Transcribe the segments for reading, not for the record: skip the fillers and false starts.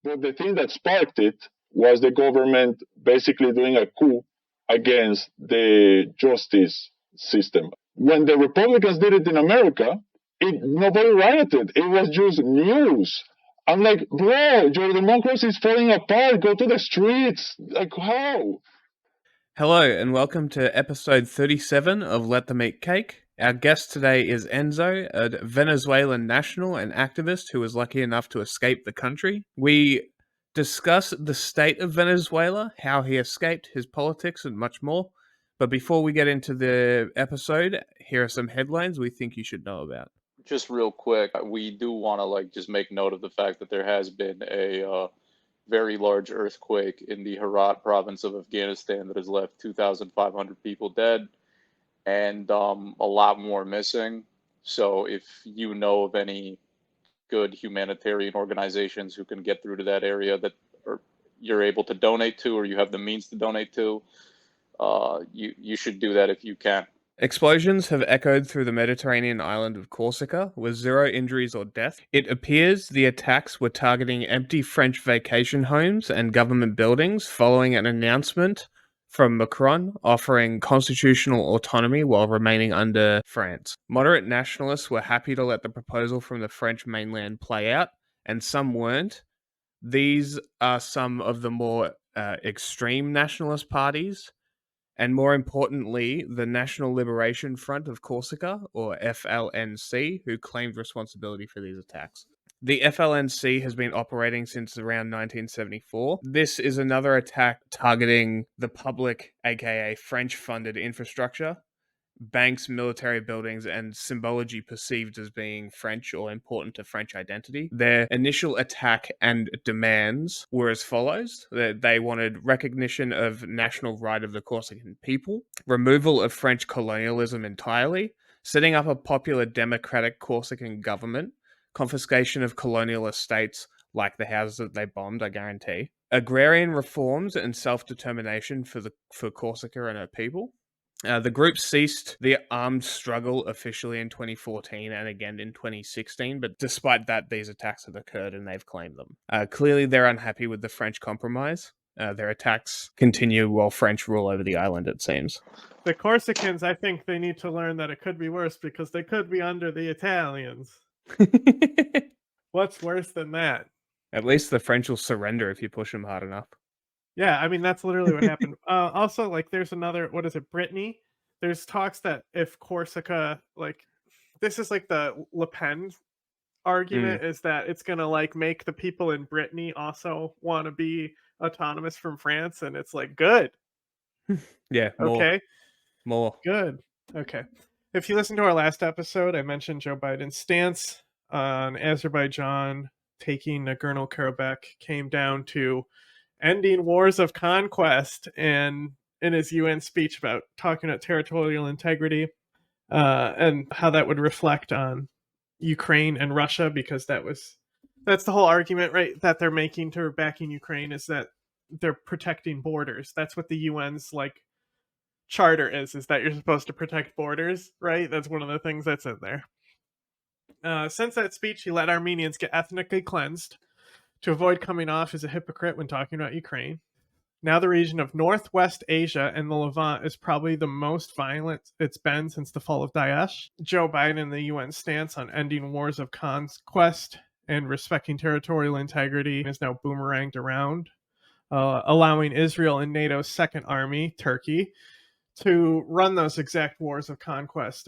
But the thing that sparked it was the government basically doing a coup against the justice system. When the Republicans did it in America, nobody rioted. It was just news. I'm like, bro, your democracy is falling apart. Go to the streets. Like, how? Hello, and welcome to episode 37 of Let Them Eat Cake. Our guest today is Enzo, a Venezuelan national and activist who was lucky enough to escape the country. We discuss the state of Venezuela, how he escaped, his politics, and much more. But before we get into the episode, here are some headlines we think you should know about. Just real quick, we do want to just make note of the fact that there has been a very large earthquake in the Herat province of Afghanistan that has left 2,500 people dead and a lot more missing. So if you know of any good humanitarian organizations who can get through to that area that you're able to donate to, or you have the means to donate to, you should do that if you can. Explosions have echoed through the Mediterranean island of Corsica, with zero injuries or death. It appears the attacks were targeting empty French vacation homes and government buildings following an announcement from Macron offering constitutional autonomy while remaining under France. Moderate nationalists were happy to let the proposal from the French mainland play out, and some weren't. These are some of the more extreme nationalist parties, and more importantly, the National Liberation Front of Corsica, or FLNC, who claimed responsibility for these attacks. The FLNC has been operating since around 1974. This is another attack targeting the public, aka French funded infrastructure, banks, military buildings, and symbology perceived as being French or important to French identity. Their initial attack and demands were as follows. They wanted recognition of national right of the Corsican people, removal of French colonialism entirely, setting up a popular democratic Corsican government, confiscation of colonial estates like the houses that they bombed, I guarantee, agrarian reforms and self-determination for Corsica and her people. The group ceased the armed struggle officially in 2014 and again in 2016, but despite that, these attacks have occurred and they've claimed them. Clearly, they're unhappy with the French compromise. Their attacks continue while French rule over the island, it seems. The Corsicans, I think they need to learn that it could be worse because they could be under the Italians. What's worse than that? At least the French will surrender if you push them hard enough. Yeah, I mean, that's literally what happened. Also, there's another, what is it, Brittany? There's talks that if Corsica, this is the Le Pen argument, is that it's going to, make the people in Brittany also want to be autonomous from France, and it's good. Yeah, more. Okay. More. Good. Okay. If you listen to our last episode, I mentioned Joe Biden's stance on Azerbaijan taking Nagorno-Karabakh came down to ending wars of conquest, and in his UN speech about talking about territorial integrity and how that would reflect on Ukraine and Russia, because that's the whole argument, right, that they're making to backing Ukraine, is that they're protecting borders. That's what the UN's charter is that you're supposed to protect borders, right? That's one of the things that's in there. Since that speech, he let Armenians get ethnically cleansed to avoid coming off as a hypocrite when talking about Ukraine. Now the region of Northwest Asia and the Levant is probably the most violent it's been since the fall of Daesh. Joe Biden and the UN stance on ending wars of conquest and respecting territorial integrity is now boomeranged around, allowing Israel and NATO's second army, Turkey, to run those exact wars of conquest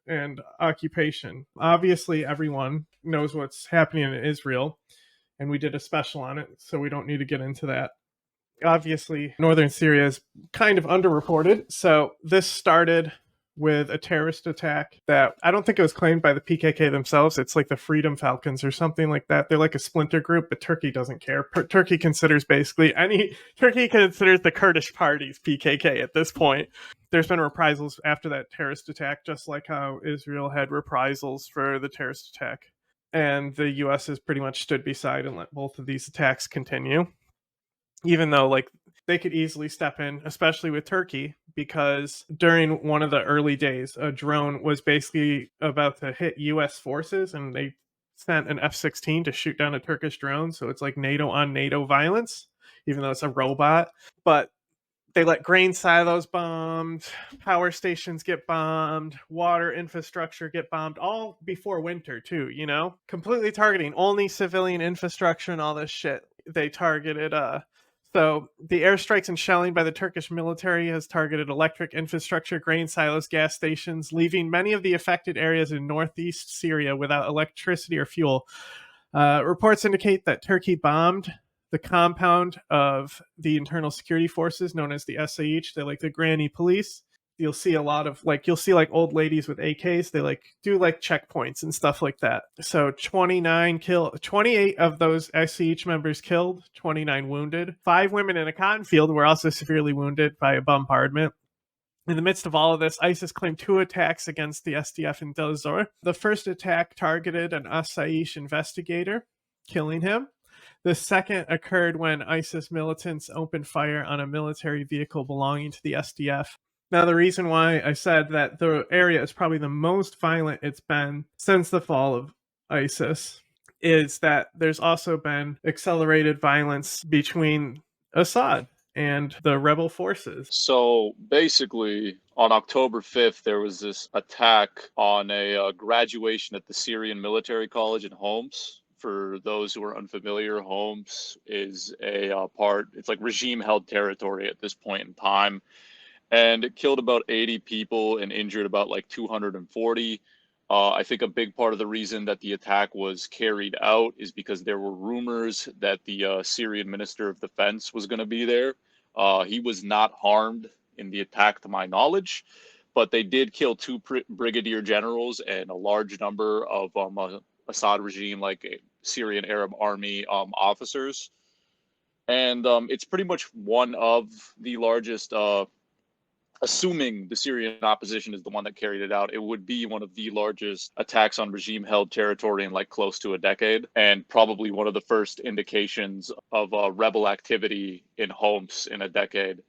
and occupation. Obviously, everyone knows what's happening in Israel, and we did a special on it, so we don't need to get into that. Obviously, northern Syria is kind of underreported, so this started with a terrorist attack that I don't think it was claimed by the PKK themselves. It's the Freedom Falcons or something like that. They're a splinter group, but Turkey doesn't care. Turkey considers the Kurdish parties PKK at this point. There's been reprisals after that terrorist attack, just like how Israel had reprisals for the terrorist attack. And the US has pretty much stood beside and let both of these attacks continue. Even though they could easily step in, especially with Turkey, because during one of the early days, a drone was basically about to hit US forces, and they sent an F-16 to shoot down a Turkish drone, so it's like NATO on NATO violence, even though it's a robot. But they let grain silos bombed, power stations get bombed, water infrastructure get bombed, all before winter too, completely targeting only civilian infrastructure and all this shit. They targeted so the airstrikes and shelling by the Turkish military has targeted electric infrastructure, grain silos, gas stations, leaving many of the affected areas in northeast Syria without electricity or fuel. Reports indicate that Turkey bombed the compound of the internal security forces known as the SAH. They're like the granny police. You'll see a lot of old ladies with AKs. They do checkpoints and stuff like that. So 28 of those SAH members killed, 29 wounded. 5 women in a cotton field were also severely wounded by a bombardment. In the midst of all of this, ISIS claimed 2 attacks against the SDF in Deir ez-Zor. The first attack targeted an SAH investigator, killing him. The second occurred when ISIS militants opened fire on a military vehicle belonging to the SDF. Now, the reason why I said that the area is probably the most violent it's been since the fall of ISIS is that there's also been accelerated violence between Assad and the rebel forces. So basically, on October 5th, there was this attack on a graduation at the Syrian Military College in Homs. For those who are unfamiliar, Homs is it's like regime-held territory at this point in time. And it killed about 80 people and injured about 240. I think a big part of the reason that the attack was carried out is because there were rumors that the Syrian Minister of Defense was going to be there. He was not harmed in the attack to my knowledge, but they did kill 2 brigadier generals and a large number of Assad regime, Syrian Arab Army officers. And it's pretty much one of the largest, assuming the Syrian opposition is the one that carried it out, it would be one of the largest attacks on regime-held territory in close to a decade, and probably one of the first indications of rebel activity in Homs in a decade.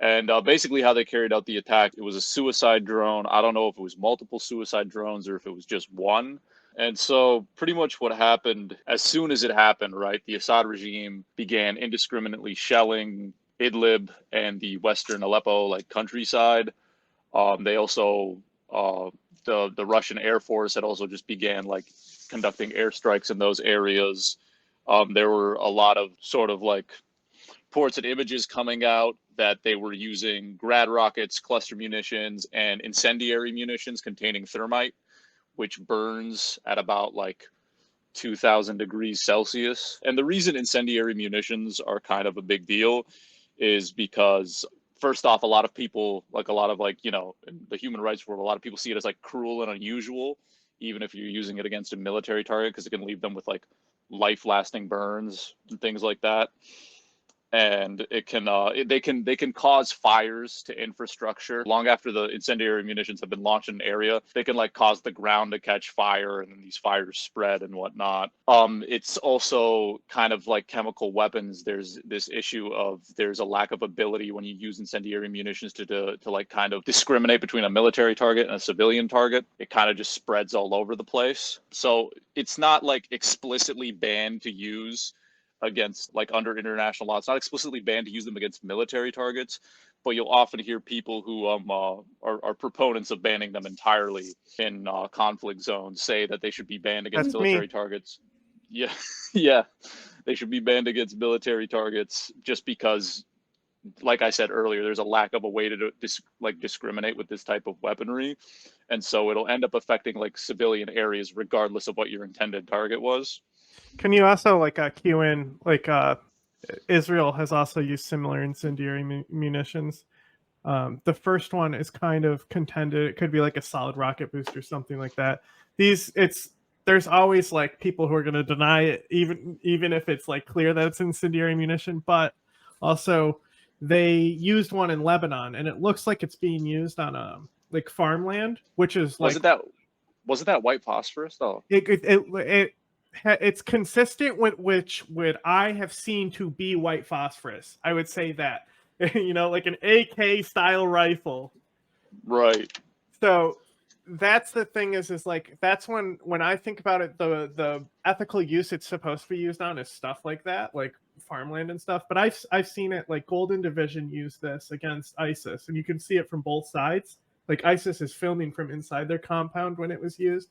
And basically how they carried out the attack, it was a suicide drone. I don't know if it was multiple suicide drones or if it was just one. And so pretty much what happened, as soon as it happened, right, the Assad regime began indiscriminately shelling Idlib and the western Aleppo countryside. They also, the Russian Air Force had also just began conducting airstrikes in those areas. There were a lot of sort of reports and images coming out that they were using grad rockets, cluster munitions, and incendiary munitions containing thermite, which burns at about 2,000 degrees Celsius. And the reason incendiary munitions are kind of a big deal is because, first off, a lot of people, in the human rights world, a lot of people see it as cruel and unusual, even if you're using it against a military target, because it can leave them with life-lasting burns and things like that. And it can they can cause fires to infrastructure long after the incendiary munitions have been launched in an area. They can cause the ground to catch fire, and then these fires spread and whatnot. It's also kind of like chemical weapons. There's this issue of there's a lack of ability when you use incendiary munitions to kind of discriminate between a military target and a civilian target. It kind of just spreads all over the place. So it's not explicitly banned to use against under international law. It's not explicitly banned to use them against military targets, but you'll often hear people who are proponents of banning them entirely in conflict zones say that they should be banned against military targets. Yeah, yeah, they should be banned against military targets just because, like I said earlier, there's a lack of a way to discriminate with this type of weaponry, and so it'll end up affecting civilian areas regardless of what your intended target was. Can you also cue in Israel has also used similar incendiary munitions. The first one is kind of contended. It could be a solid rocket boost or something like that. There's always people who are going to deny it, even if it's clear that it's incendiary munition. But also, they used one in Lebanon, and it looks like it's being used on farmland, which is wasn't that white phosphorus though? It's consistent with which would I have seen to be white phosphorus. I would say that, an AK style rifle. Right. So that's the thing is like that's when I think about it, the ethical use it's supposed to be used on is stuff like that, like farmland and stuff. But I've seen it, like Golden Division use this against ISIS, and you can see it from both sides. Like ISIS is filming from inside their compound when it was used,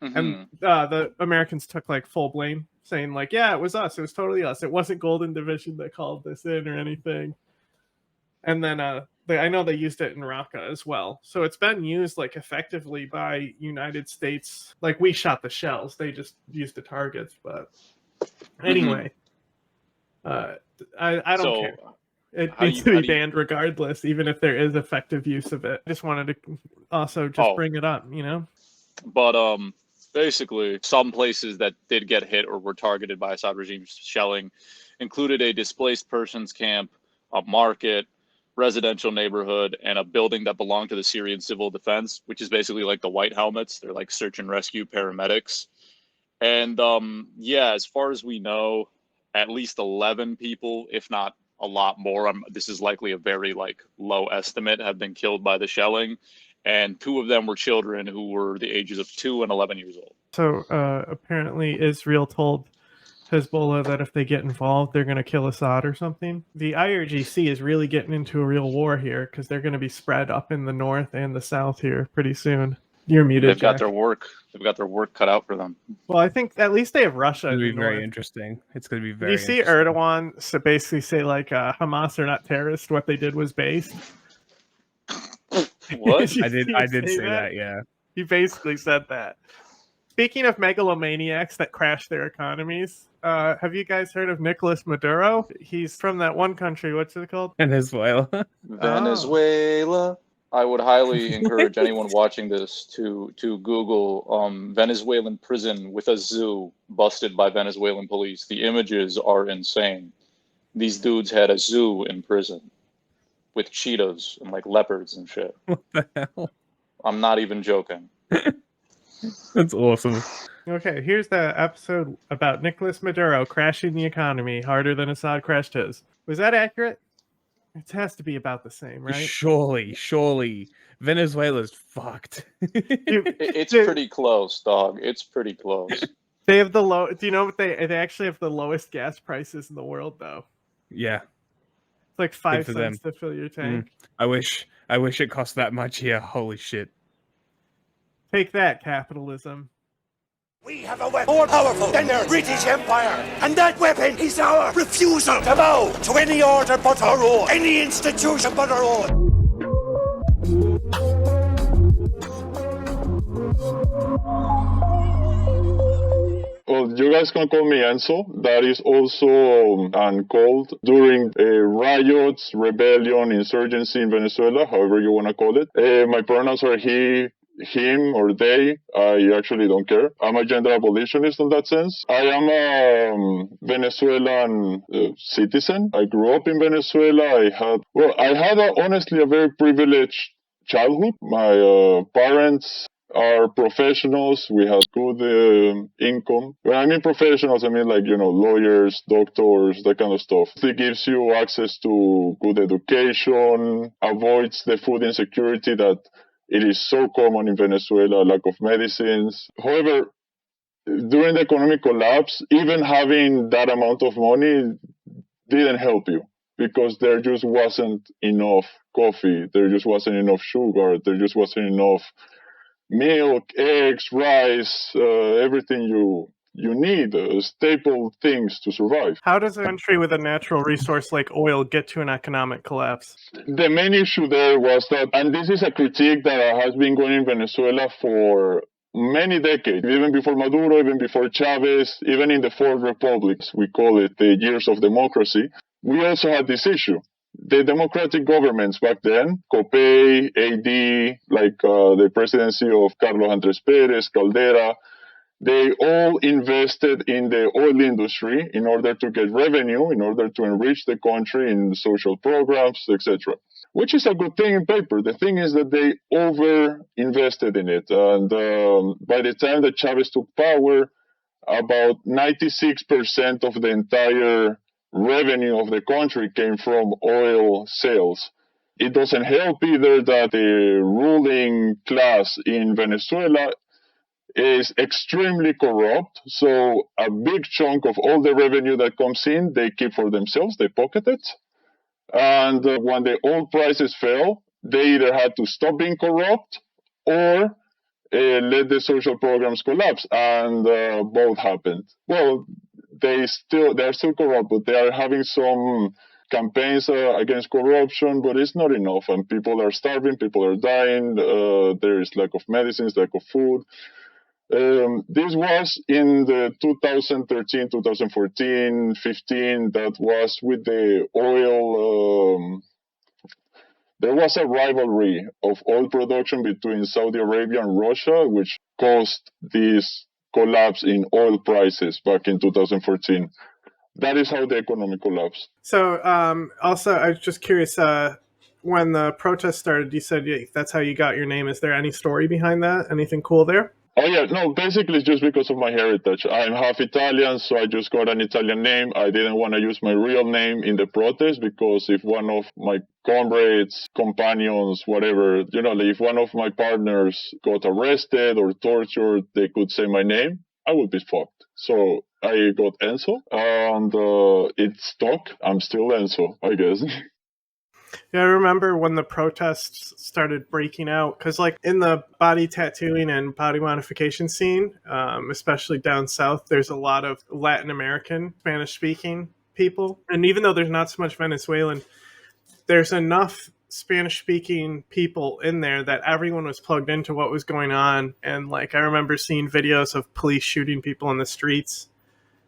and the Americans took like full blame, saying like, yeah, it was us, it was totally us, it wasn't Golden Division that called this in or anything. And then I know they used it in Raqqa as well. So it's been used like effectively by United States. Like we shot the shells, they just used the targets. But anyway, I don't care. It needs to be banned regardless, even if there is effective use of it. I just wanted to also just bring it up, you know? But basically, some places that did get hit or were targeted by Assad regime shelling included a displaced persons camp, a market, residential neighborhood, and a building that belonged to the Syrian Civil Defense, which is basically like the white helmets. They're like search and rescue paramedics. And yeah, as far as we know, at least 11 people, if not a lot more, this is likely a very like low estimate, have been killed by the shelling. And 2 of them were children who were the ages of 2 and 11 years old. So apparently Israel told Hezbollah that if they get involved, they're going to kill Assad or something. The IRGC is really getting into a real war here because they're going to be spread up in the north and the south here pretty soon. You're muted, They've got Jack. their work. They've got their work cut out for them. Well, I think at least they have Russia. It's going to be very north. interesting. It's going to be very. You see Erdogan basically say like Hamas are not terrorists. What they did was based. What? I did say that. Yeah. He basically said that. Speaking of megalomaniacs that crash their economies, have you guys heard of Nicolas Maduro? He's from that one country. What's it called? Venezuela. Venezuela. I would highly encourage anyone watching this to Google Venezuelan prison with a zoo busted by Venezuelan police. The images are insane. These dudes had a zoo in prison with cheetahs and like leopards and shit. What the hell? I'm not even joking. That's awesome. Okay, here's the episode about Nicolas Maduro crashing the economy harder than Assad crashed his. Was that accurate? It has to be about the same, right? Surely. Venezuela's fucked. It's pretty close, dog. It's pretty close. They have the low. Do you know what they actually have the lowest gas prices in the world, though? Yeah. It's like 5 cents to fill your tank. I wish it cost that much here. Holy shit. Take that, capitalism. We have a weapon more powerful than their British Empire, and that weapon is our refusal to bow to any order but our own, any institution but our own. Well, you guys can call me Enzo. That is also called during riots, rebellion, insurgency in Venezuela, however you want to call it. My pronouns are he, him, or they. I actually don't care. I'm a gender abolitionist in that sense. I am a Venezuelan citizen. I grew up in Venezuela. I had honestly a very privileged childhood. My parents are professionals. We have good income. When I mean professionals, I mean like, lawyers, doctors, that kind of stuff. It gives you access to good education, avoids the food insecurity that it is so common in Venezuela, lack of medicines. However, during the economic collapse, even having that amount of money didn't help you because there just wasn't enough coffee. There just wasn't enough sugar. There just wasn't enough milk, eggs, rice, everything you need, staple things to survive. How does a country with a natural resource like oil get to an economic collapse? The main issue there was that, and this is a critique that has been going in Venezuela for many decades, even before Maduro, even before Chavez, even in the Fourth Republic, we call it the years of democracy, we also had this issue. The democratic governments back then, COPEI, AD, like the presidency of Carlos Andrés Pérez, Caldera, they all invested in the oil industry in order to get revenue, in order to enrich the country in social programs, etc. Which is a good thing in paper. The thing is that they over-invested in it. And by the time that Chavez took power, about 96% of the entire revenue of the country came from oil sales. It doesn't help either that the ruling class in Venezuela is extremely corrupt. So a big chunk of all the revenue that comes in, they keep for themselves, they pocket it. And when the oil prices fell, they either had to stop being corrupt or let the social programs collapse, and both happened. Well, they're still corrupt, but they are having some campaigns against corruption, but it's not enough, and people are starving, people are dying. There is lack of medicines, lack of food. This was in the 2013, 2014, 15. That was with the oil. There was a rivalry of oil production between Saudi Arabia and Russia, which caused this collapse in oil prices back in 2014. That is how the economy collapsed. So, also, I was just curious, when the protest started, you said that's how you got your name. Is there any story behind that? Anything cool there? Oh yeah, no, basically it's just because of my heritage. I'm half Italian, so I just got an Italian name. I didn't want to use my real name in the protest because if one of my comrades, companions, whatever, if one of my partners got arrested or tortured, they could say my name, I would be fucked. So I got Enzo, and it stuck. I'm still Enzo, I guess. Yeah, I remember when the protests started breaking out, because like in the body tattooing and body modification scene, especially down south, there's a lot of Latin American, Spanish-speaking people. And even though there's not so much Venezuelan, there's enough Spanish-speaking people in there that everyone was plugged into what was going on. And like I remember seeing videos of police shooting people in the streets,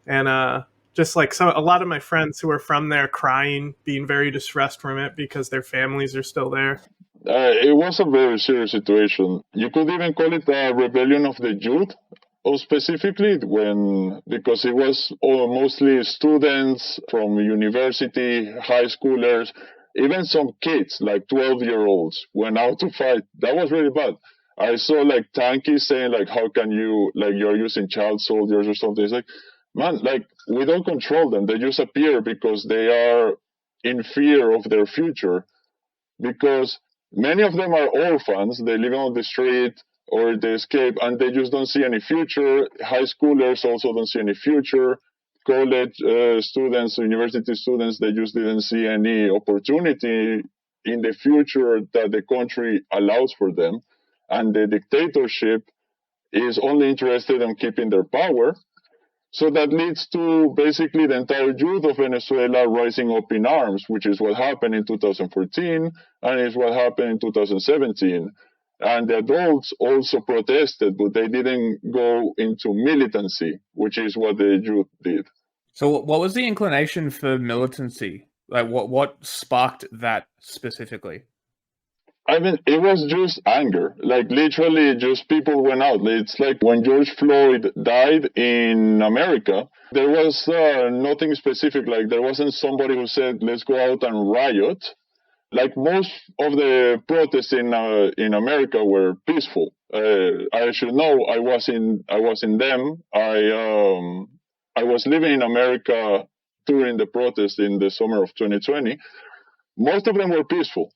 and just like a lot of my friends who are from there crying, being very distressed from it because their families are still there. It was a very serious situation. You could even call it a rebellion of the youth, or specifically because it was mostly students from university, high schoolers, even some kids, like 12-year-olds, went out to fight. That was really bad. I saw like tankies saying like, how can you, like you're using child soldiers or something. It's like, man, like we don't control them. They just appear because they are in fear of their future. Because many of them are orphans. They live on the street or they escape and they just don't see any future. High schoolers also don't see any future. College students, university students, they just didn't see any opportunity in the future that the country allows for them. And the dictatorship is only interested in keeping their power. So that leads to basically the entire youth of Venezuela rising up in arms, which is what happened in 2014 and is what happened in 2017. And the adults also protested, but they didn't go into militancy, which is what the youth did. So what was the inclination for militancy? Like what sparked that specifically? I mean, it was just anger. Like, literally, just people went out. It's like when George Floyd died in America, there was nothing specific. Like, there wasn't somebody who said, let's go out and riot. Like, most of the protests in America were peaceful. I should know I was in them. I was living in America during the protest in the summer of 2020. Most of them were peaceful.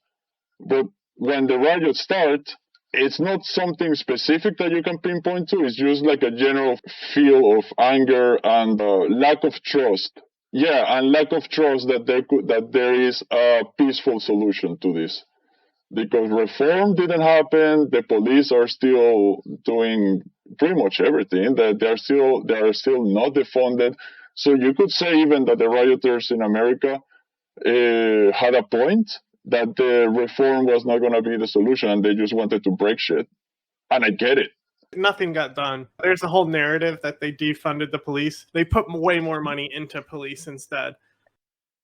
But when the riots start, it's not something specific that you can pinpoint to. It's just like a general feel of anger and lack of trust. Yeah, and lack of trust that there is a peaceful solution to this. Because reform didn't happen, the police are still doing pretty much everything. That they are still not defunded. So you could say even that the rioters in America had a point, that the reform was not going to be the solution and they just wanted to break shit. And I get it. Nothing got done. There's a whole narrative that they defunded the police. They put way more money into police instead.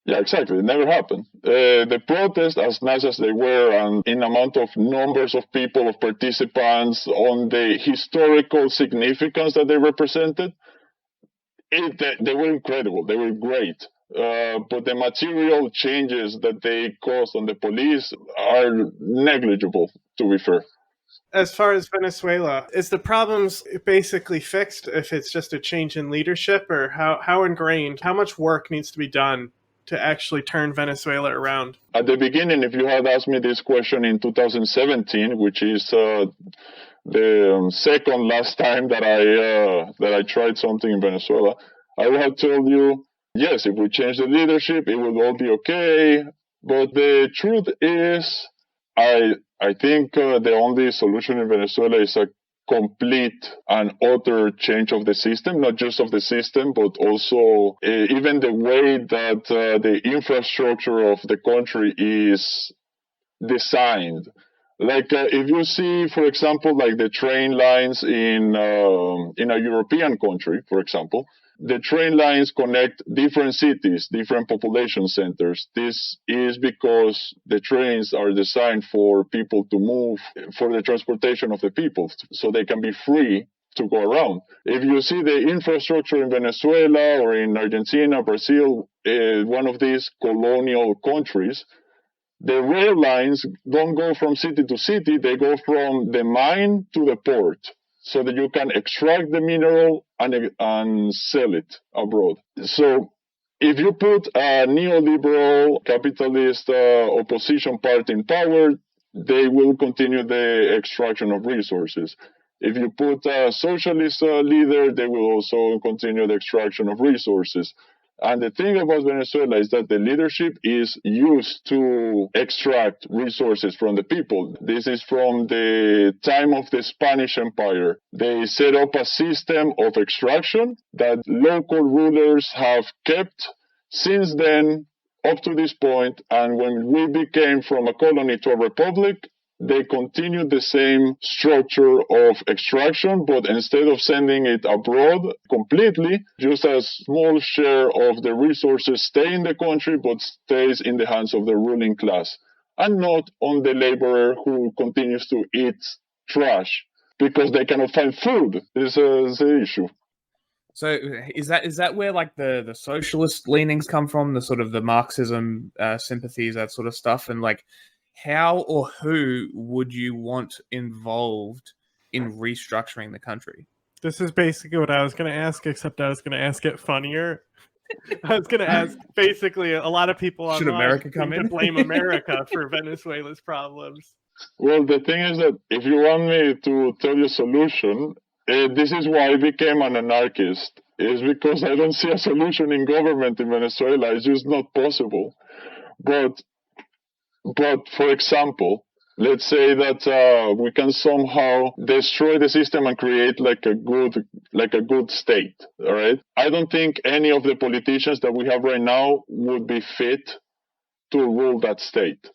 Yeah, exactly. It never happened. The protests, as nice as they were, and in amount of numbers of people, of participants, on the historical significance that they represented, they were incredible. They were great. But the material changes that they caused on the police are negligible, to be fair. As far as Venezuela, is the problems basically fixed if it's just a change in leadership, or how ingrained, how much work needs to be done to actually turn Venezuela around? At the beginning, if you had asked me this question in 2017, which is the second last time that I tried something in Venezuela, I would have told you, yes, if we change the leadership, it will all be okay. But the truth is, I think the only solution in Venezuela is a complete and utter change of the system, not just of the system, but also even the way that the infrastructure of the country is designed. Like if you see, for example, like the train lines in a European country, for example, the train lines connect different cities, different population centers. This is because the trains are designed for people to move, for the transportation of the people, so they can be free to go around. If you see the infrastructure in Venezuela or in Argentina, Brazil, one of these colonial countries, the rail lines don't go from city to city, they go from the mine to the port, so that you can extract the mineral and sell it abroad. So if you put a neoliberal capitalist opposition party in power, they will continue the extraction of resources. If you put a socialist leader, they will also continue the extraction of resources. And the thing about Venezuela is that the leadership is used to extract resources from the people. This is from the time of the Spanish Empire. They set up a system of extraction that local rulers have kept since then up to this point. And when we became from a colony to a republic, they continued the same structure of extraction, but instead of sending it abroad completely, just a small share of the resources stay in the country, but stays in the hands of the ruling class, and not on the laborer who continues to eat trash because they cannot find food. This is the issue. So is that where like the socialist leanings come from, the sort of the Marxism sympathies, that sort of stuff, and like how or who would you want involved in restructuring the country? This is basically what I was going to ask, except I was going to ask it funnier. I was going to ask, basically, a lot of people Should online America come seem in? to blame America for Venezuela's problems. Well, the thing is that if you want me to tell you a solution, this is why I became an anarchist. Is because I don't see a solution in government in Venezuela. It's just not possible. But for example, let's say that we can somehow destroy the system and create like a good state. All right. I don't think any of the politicians that we have right now would be fit to rule that state,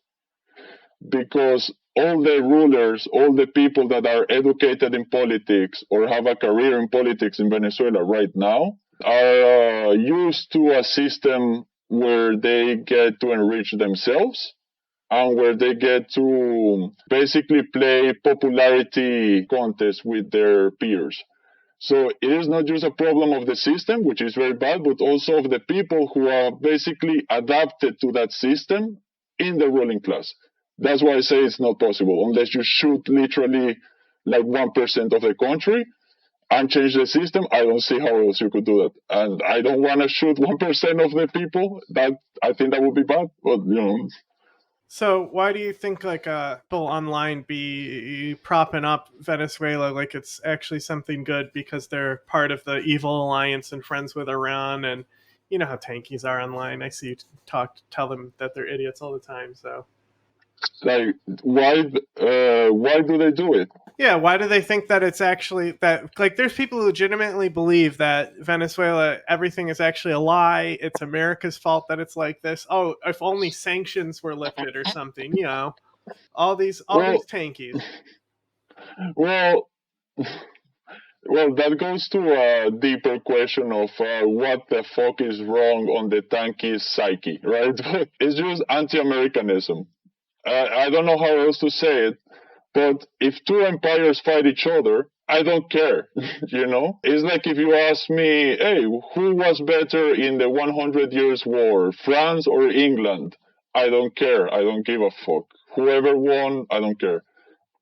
because all the rulers, all the people that are educated in politics or have a career in politics in Venezuela right now are used to a system where they get to enrich themselves and where they get to basically play popularity contests with their peers. So it is not just a problem of the system, which is very bad, but also of the people who are basically adapted to that system in the ruling class. That's why I say it's not possible, unless you shoot literally like 1% of the country and change the system. I don't see how else you could do that. And I don't want to shoot 1% of the people. I think that would be bad, but you know. So why do you think like people online be propping up Venezuela like it's actually something good because they're part of the evil alliance and friends with Iran? And you know how tankies are online. I see you tell them that they're idiots all the time. So like why do they do it? Yeah, why do they think that it's actually that, like, there's people who legitimately believe that Venezuela, everything is actually a lie. It's America's fault that it's like this. Oh, if only sanctions were lifted or something, you know, all these tankies. Well, that goes to a deeper question of what the fuck is wrong on the tanky psyche, right? It's just anti-Americanism. I don't know how else to say it, but if two empires fight each other, I don't care, you know? It's like if you ask me, hey, who was better in the 100 Years' War, France or England? I don't care. I don't give a fuck. Whoever won, I don't care.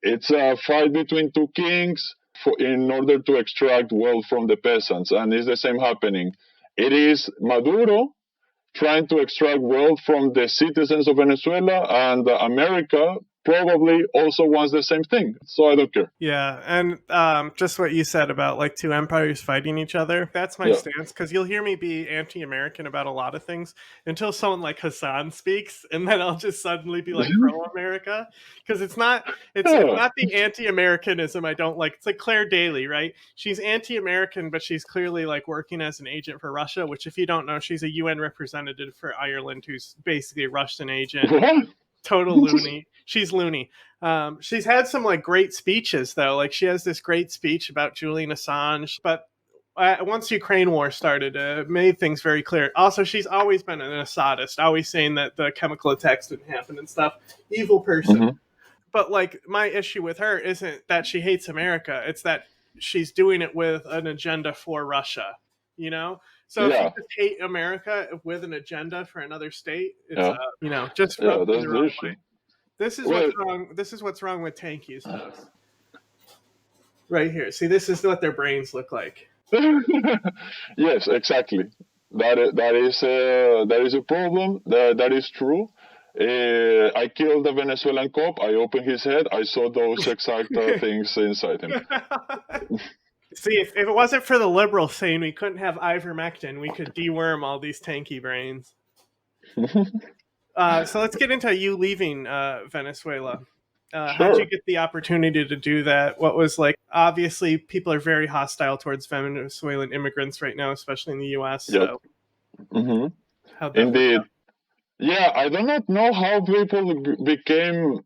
It's a fight between two kings in order to extract wealth from the peasants, and it's the same happening. It is Maduro trying to extract wealth from the citizens of Venezuela, and America probably also wants the same thing. So I don't care. Yeah, and just what you said about like two empires fighting each other, that's my Yeah. stance, because you'll hear me be anti-American about a lot of things until someone like Hassan speaks, and then I'll just suddenly be like pro-America, because it's not the anti-Americanism I don't like. It's like Claire Daly, right? She's anti-American, but she's clearly like working as an agent for Russia, which if you don't know, she's a UN representative for Ireland who's basically a Russian agent. What? Total loony. She's loony. She's had some like great speeches though. Like she has this great speech about Julian Assange, but once Ukraine war started, it made things very clear. Also, she's always been an Assadist, always saying that the chemical attacks didn't happen and stuff. Evil person. Mhm. But like my issue with her isn't that she hates America; it's that she's doing it with an agenda for Russia. You know. So if Yeah. you just hate America with an agenda for another state, it's Yeah. just Yeah, rubbed that's the the wrong issue. way. This is Well- what's wrong. This is what's wrong with tankies, folks. Right here. See, this is what their brains look like. Yes, exactly. That is a problem. That is true. I killed a Venezuelan cop. I opened his head. I saw those exact things inside him. See, if it wasn't for the liberals saying we couldn't have ivermectin, we could deworm all these tanky brains. So let's get into you leaving Venezuela. How'd you get the opportunity to do that? What was like? Obviously, people are very hostile towards Venezuelan immigrants right now, especially in the U.S. Yep. So Hmm. how'd that work Indeed. out? Yeah, I do not know how people became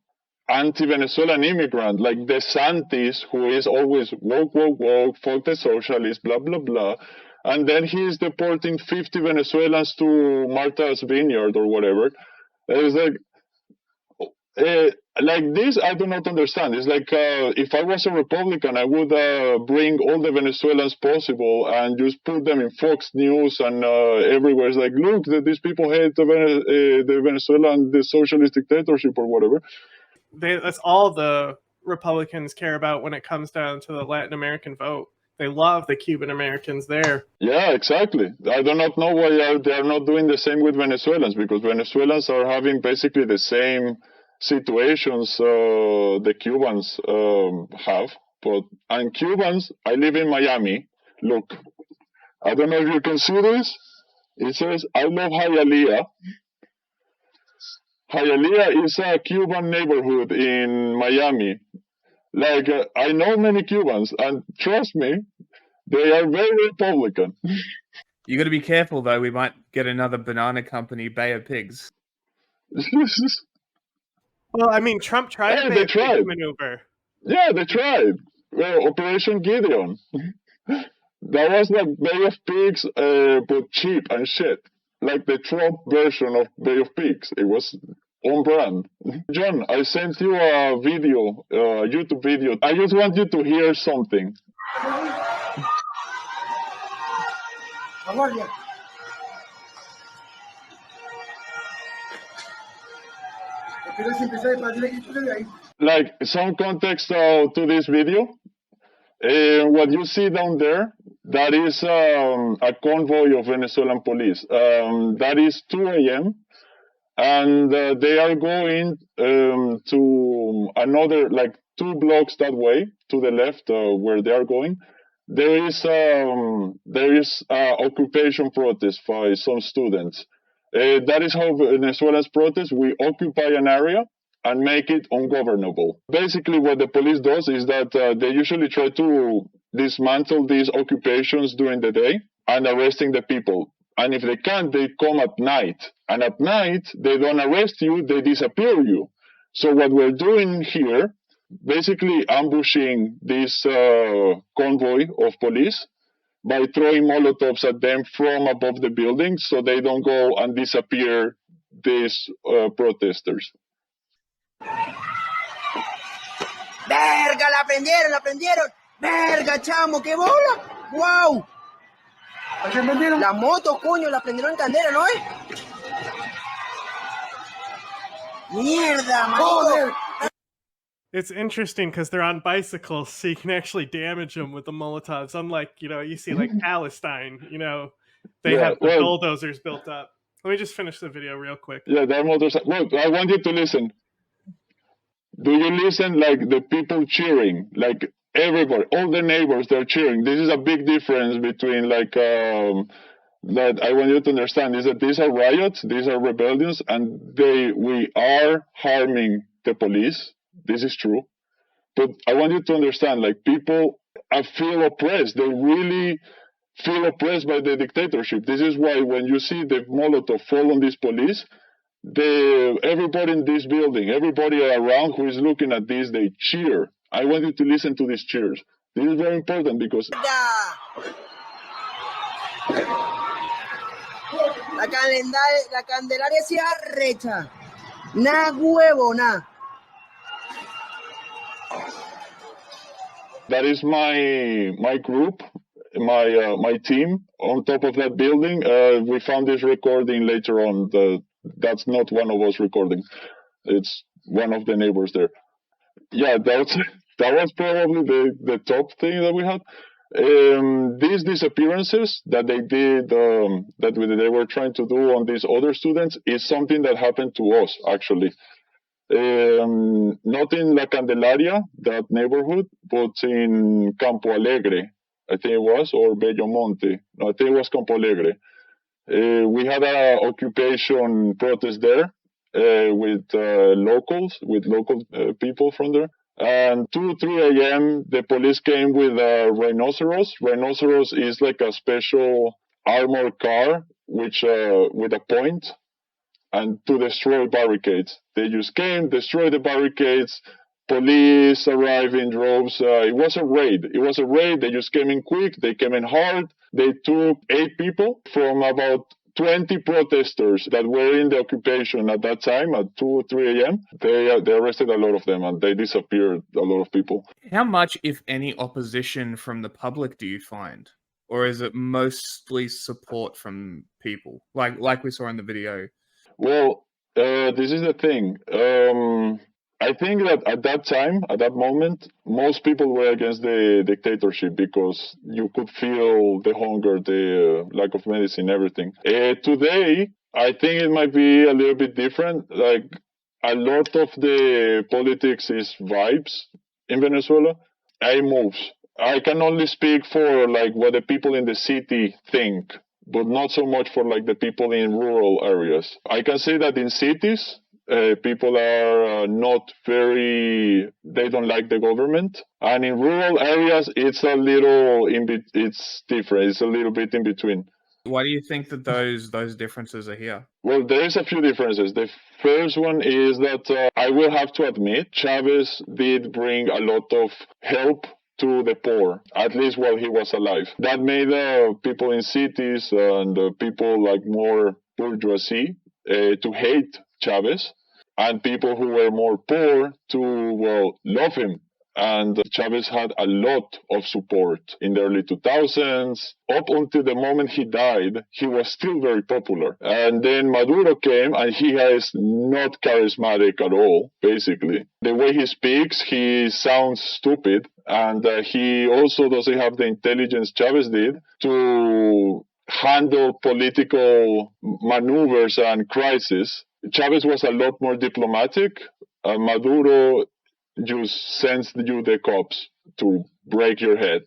anti-Venezuelan immigrant, like DeSantis, who is always woke, fuck the socialists, blah, blah, blah. And then he's deporting 50 Venezuelans to Martha's Vineyard or whatever. It's like this, I do not understand. It's like if I was a Republican, I would bring all the Venezuelans possible and just put them in Fox News and everywhere. It's like, look, these people hate the Venezuelan, the socialist dictatorship or whatever. That's all the Republicans care about when it comes down to the Latin American vote. They love the Cuban Americans there. Yeah, exactly. I do not know why they are not doing the same with Venezuelans, because Venezuelans are having basically the same situations the Cubans have. And Cubans, I live in Miami. Look, I don't know if you can see this. It says, I love Hialeah. Hialeah is a Cuban neighborhood in Miami. Like, I know many Cubans, and trust me, they are very Republican. You got to be careful, though. We might get another banana company, Bay of Pigs. Well, I mean, Trump tried Hey, to they make a tried. big maneuver. Yeah, they tried. Operation Gideon. That was like Bay of Pigs, but cheap and shit. Like the Trump version of Bay of Pigs. It was on brand. John, I sent you a video, a YouTube video. I just want you to hear something. Like some context to this video. What you see down there, that is a convoy of Venezuelan police. That is 2 a.m. And they are going to another, like 2 blocks that way, to the left where they are going. There is occupation protest by some students. That is how Venezuelans protest. We occupy an area and make it ungovernable. Basically, what the police does is that they usually try to dismantle these occupations during the day and arresting the people. And if they can't, they come at night. And at night, they don't arrest you, they disappear you. So what we're doing here, basically ambushing this convoy of police by throwing Molotovs at them from above the building so they don't go and disappear these protesters. Verga, la prendieron, la prendieron. Verga, chamo, qué bola. Wow. La moto, coño, la prendieron en candela, ¿no es? Mierda, marico. It's interesting because they're on bicycles, so you can actually damage them with the Molotovs. Unlike, you see like Palestine, they have the bulldozers built up. Let me just finish the video real quick. Yeah, that motorcycle. Look, I want you to listen. Do you listen like the people cheering? Like everybody, all the neighbors, they're cheering. This is a big difference between like that I want you to understand is that these are riots, these are rebellions, and we are harming the police. This is true. But I want you to understand, like people feel oppressed. They really feel oppressed by the dictatorship. This is why when you see the Molotov fall on these police, everybody in this building, everybody around who is looking at this, they cheer. I want you to listen to these cheers. This is very important because la Candelaria se arrecha. Na huevo, na. that is my group, my team on top of that building. We found this recording later on. That's not one of us recording. It's one of the neighbors there. Yeah, that was probably the top thing that we had. These disappearances that they did, they were trying to do on these other students, is something that happened to us actually. Not in La Candelaria, that neighborhood, but in Campo Alegre, I think it was, or Bello Monte. No, I think it was Campo Alegre. We had an occupation protest there with local people from there. And 2, 3 a.m., the police came with a rhinoceros. Rhinoceros is like a special armored car, which with a point, and to destroy barricades. They just came, destroyed the barricades. Police arrived in droves. It was a raid. They just came in quick. They came in hard. They took 8 people from about 20 protesters that were in the occupation at that time at 2, 3 a.m. They arrested a lot of them and they disappeared a lot of people. How much, if any, opposition from the public do you find? Or is it mostly support from people? Like we saw in the video? Well, this is the thing. I think that at that time, at that moment, most people were against the dictatorship because you could feel the hunger, the lack of medicine, everything. Today, I think it might be a little bit different. Like a lot of the politics is vibes in Venezuela. Moves. I can only speak for like what the people in the city think, but not so much for like the people in rural areas. I can say that in cities, people are not they don't like the government. And in rural areas, it's it's different. It's a little bit in between. Why do you think that those differences are here? Well, there's a few differences. The first one is that I will have to admit, Chavez did bring a lot of help to the poor, at least while he was alive. That made people in cities and people like more bourgeoisie to hate Chavez, and people who were more poor to love him. And Chavez had a lot of support in the early 2000s. Up until the moment he died, he was still very popular. And then Maduro came, and he is not charismatic at all, basically. The way he speaks, he sounds stupid. And he also doesn't have the intelligence Chavez did to handle political maneuvers and crises. Chavez was a lot more diplomatic. Maduro just sends you the cops to break your head,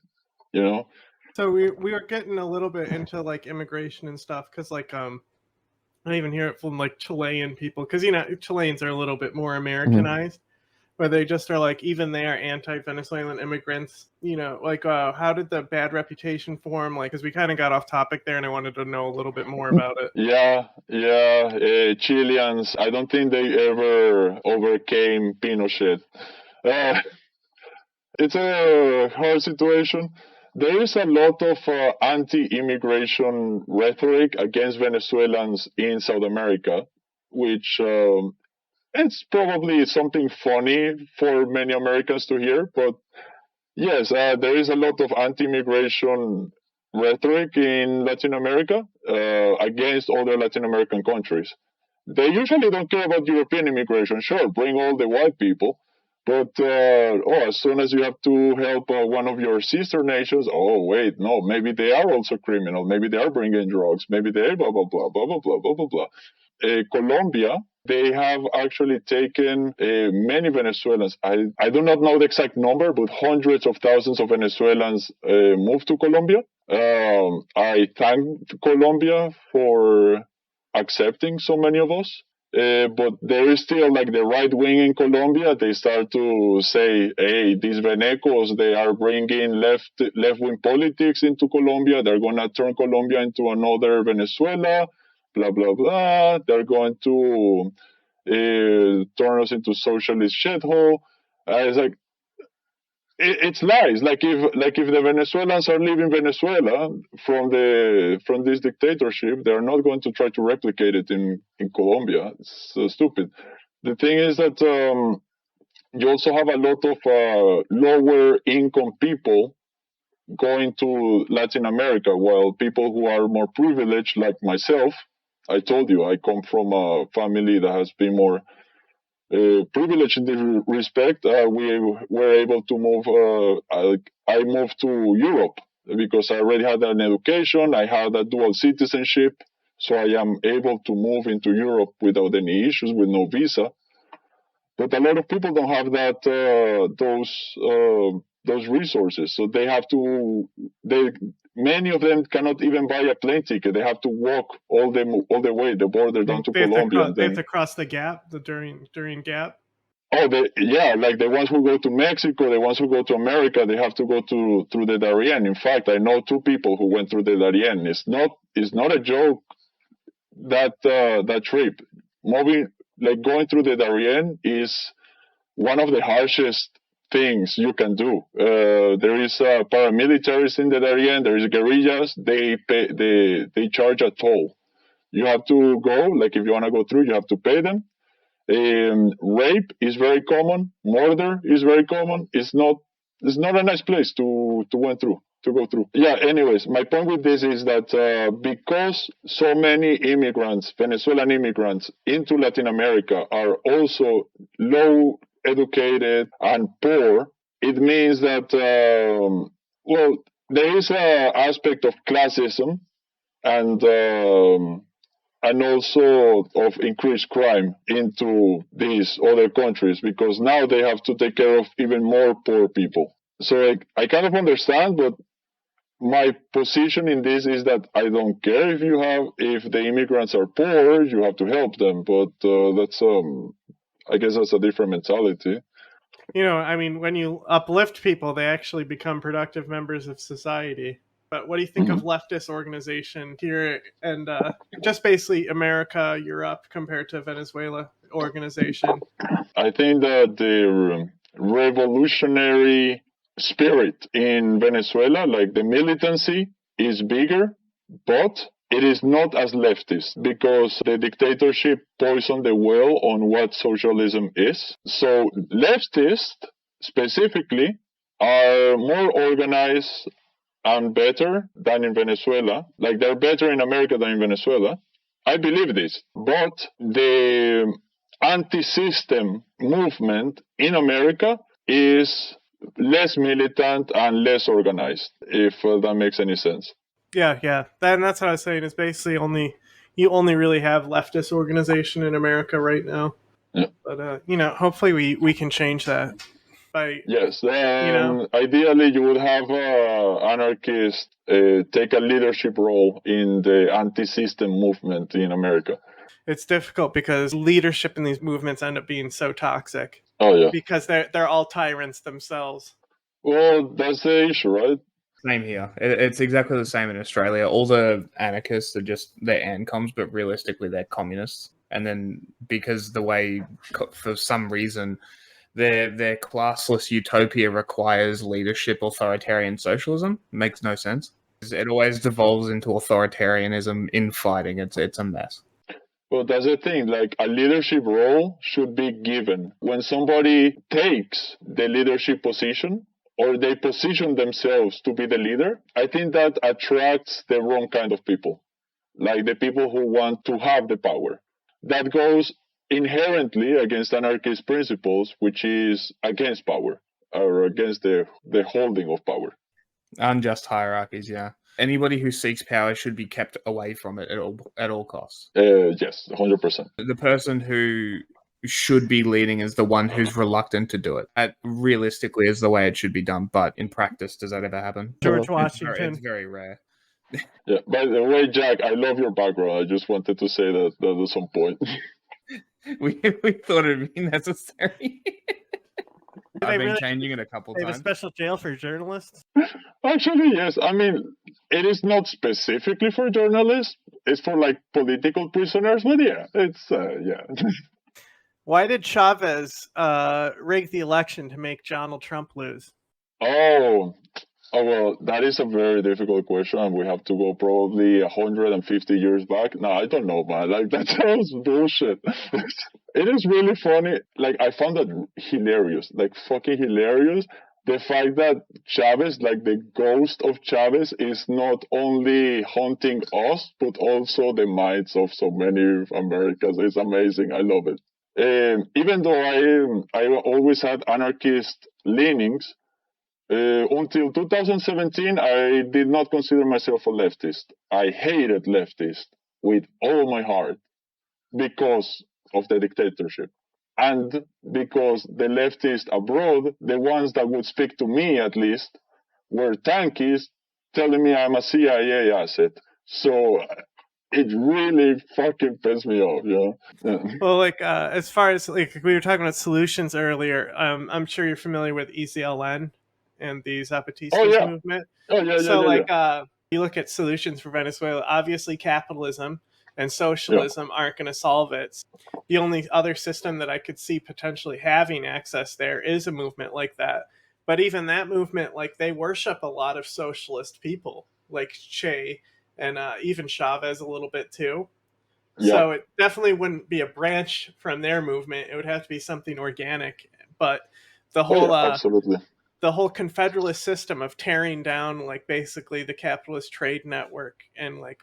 you know? So we are getting a little bit into like immigration and stuff because like I even hear it from like Chilean people because Chileans are a little bit more Americanized, where they just are like even they are anti-Venezuelan immigrants. Like how did the bad reputation form? Like, because we kind of got off topic there, and I wanted to know a little bit more about it. Yeah. Chileans, I don't think they ever overcame Pinochet. It's a hard situation. There is a lot of anti-immigration rhetoric against Venezuelans in South America, which it's probably something funny for many Americans to hear. But yes, there is a lot of anti-immigration rhetoric in Latin America against other Latin American countries. They usually don't care about European immigration. Sure, bring all the white people. But as soon as you have to help one of your sister nations, oh wait, no, maybe they are also criminal. Maybe they are bringing drugs. Maybe they blah blah blah blah blah blah blah blah blah. Colombia, they have actually taken many Venezuelans. I do not know the exact number, but hundreds of thousands of Venezuelans moved to Colombia. I thank Colombia for accepting so many of us. But there is still like the right wing in Colombia. They start to say, hey, these Venecos, they are bringing left wing politics into Colombia. They're going to turn Colombia into another Venezuela, blah, blah, blah. They're going to turn us into socialist shithole. It's like, it's lies. Like if the Venezuelans are leaving Venezuela from this dictatorship, they are not going to try to replicate it in Colombia. It's so stupid. The thing is that you also have a lot of lower income people going to Latin America, while people who are more privileged, like myself, I told you, I come from a family that has been more privilege in this respect. We were able to move. I moved to Europe because I already had an education. I had a dual citizenship, so I am able to move into Europe without any issues, with no visa. But a lot of people don't have those resources, so they have to. Many of them cannot even buy a plane ticket. They have to walk all the way the border down to Colombia. They have to cross the gap, the during gap. Oh, like the ones who go to Mexico, the ones who go to America, they have to go through the Darien. In fact, I know two people who went through the Darien. It's not a joke. That trip, going through the Darien is one of the harshest things you can do. There is paramilitaries in the Darien. There is guerrillas. They charge a toll. You have to go. Like if you want to go through, you have to pay them. Rape is very common. Murder is very common. It's not a nice place to go through. Yeah. Anyways, my point with this is that because so many immigrants, Venezuelan immigrants into Latin America, are also low educated and poor, it means that there is an aspect of classism and also of increased crime into these other countries, because now they have to take care of even more poor people. So I kind of understand, but my position in this is that I don't care if the immigrants are poor, you have to help them. But I guess that's a different mentality. I mean, when you uplift people, they actually become productive members of society. But what do you think of leftist organization here and just basically America, Europe compared to Venezuela organization? I think that the revolutionary spirit in Venezuela, like the militancy, is bigger, but it is not as leftist because the dictatorship poisoned the well on what socialism is. So leftists specifically are more organized and better than in Venezuela. Like they're better in America than in Venezuela. I believe this. But the anti-system movement in America is less militant and less organized, if that makes any sense. Yeah. That's what I was saying. Is basically you only really have leftist organization in America right now. Yeah. But hopefully we can change that. Yes, ideally you would have anarchists take a leadership role in the anti-system movement in America. It's difficult because leadership in these movements end up being so toxic. Oh yeah, because they're all tyrants themselves. Well, that's the issue, right? Same here. It's exactly the same in Australia. All the anarchists are just they're ANCOMs, but realistically they're communists. And then because the way, for some reason, their classless utopia requires leadership authoritarian socialism. It makes no sense. It always devolves into authoritarianism in fighting. It's a mess. Well, that's the thing. Like a leadership role should be given. When somebody takes the leadership position or they position themselves to be the leader, I think that attracts the wrong kind of people. Like the people who want to have the power. That goes inherently against anarchist principles, which is against power or against the holding of power. Unjust hierarchies, yeah. Anybody who seeks power should be kept away from it at all costs. Yes, 100%. The person who should be leading is the one who's reluctant to do it. That realistically is the way it should be done, but in practice, does that ever happen? George It's Washington. very rare. Yeah. By the way, Jack, I love your background. I just wanted to say that at some point. We thought it'd be necessary. I've been really changing it a couple They have a times. special jail for journalists. Actually, yes. I mean, it is not specifically for journalists. It's for like political prisoners. But yeah, it's yeah. Why did Chavez rig the election to make Donald Trump lose? Oh, well, that is a very difficult question, and we have to go probably 150 years back. No, I don't know, man. Like, that sounds bullshit. It is really funny. Like, I found that hilarious, like fucking hilarious. The fact that Chavez, like the ghost of Chavez, is not only haunting us, but also the minds of so many Americans. It's amazing. I love it. Even though I always had anarchist leanings, until 2017, I did not consider myself a leftist. I hated leftists with all my heart because of the dictatorship. And because the leftists abroad, the ones that would speak to me at least, were tankies telling me I'm a CIA asset. So it really fucking pissed me off, you know? Yeah. Well, like as far as like we were talking about solutions earlier, I'm sure you're familiar with EZLN and the Zapatistas Oh, yeah. movement. Oh, yeah, So, yeah, like, yeah. you look at solutions for Venezuela. Obviously, capitalism and socialism aren't going to solve it. The only other system that I could see potentially having access there is a movement like that. But even that movement, like, they worship a lot of socialist people, like Che and even Chavez a little bit too. Yeah. So it definitely wouldn't be a branch from their movement. It would have to be something organic. But the whole Oh, yeah, absolutely. the whole confederalist system of tearing down like basically the capitalist trade network, and like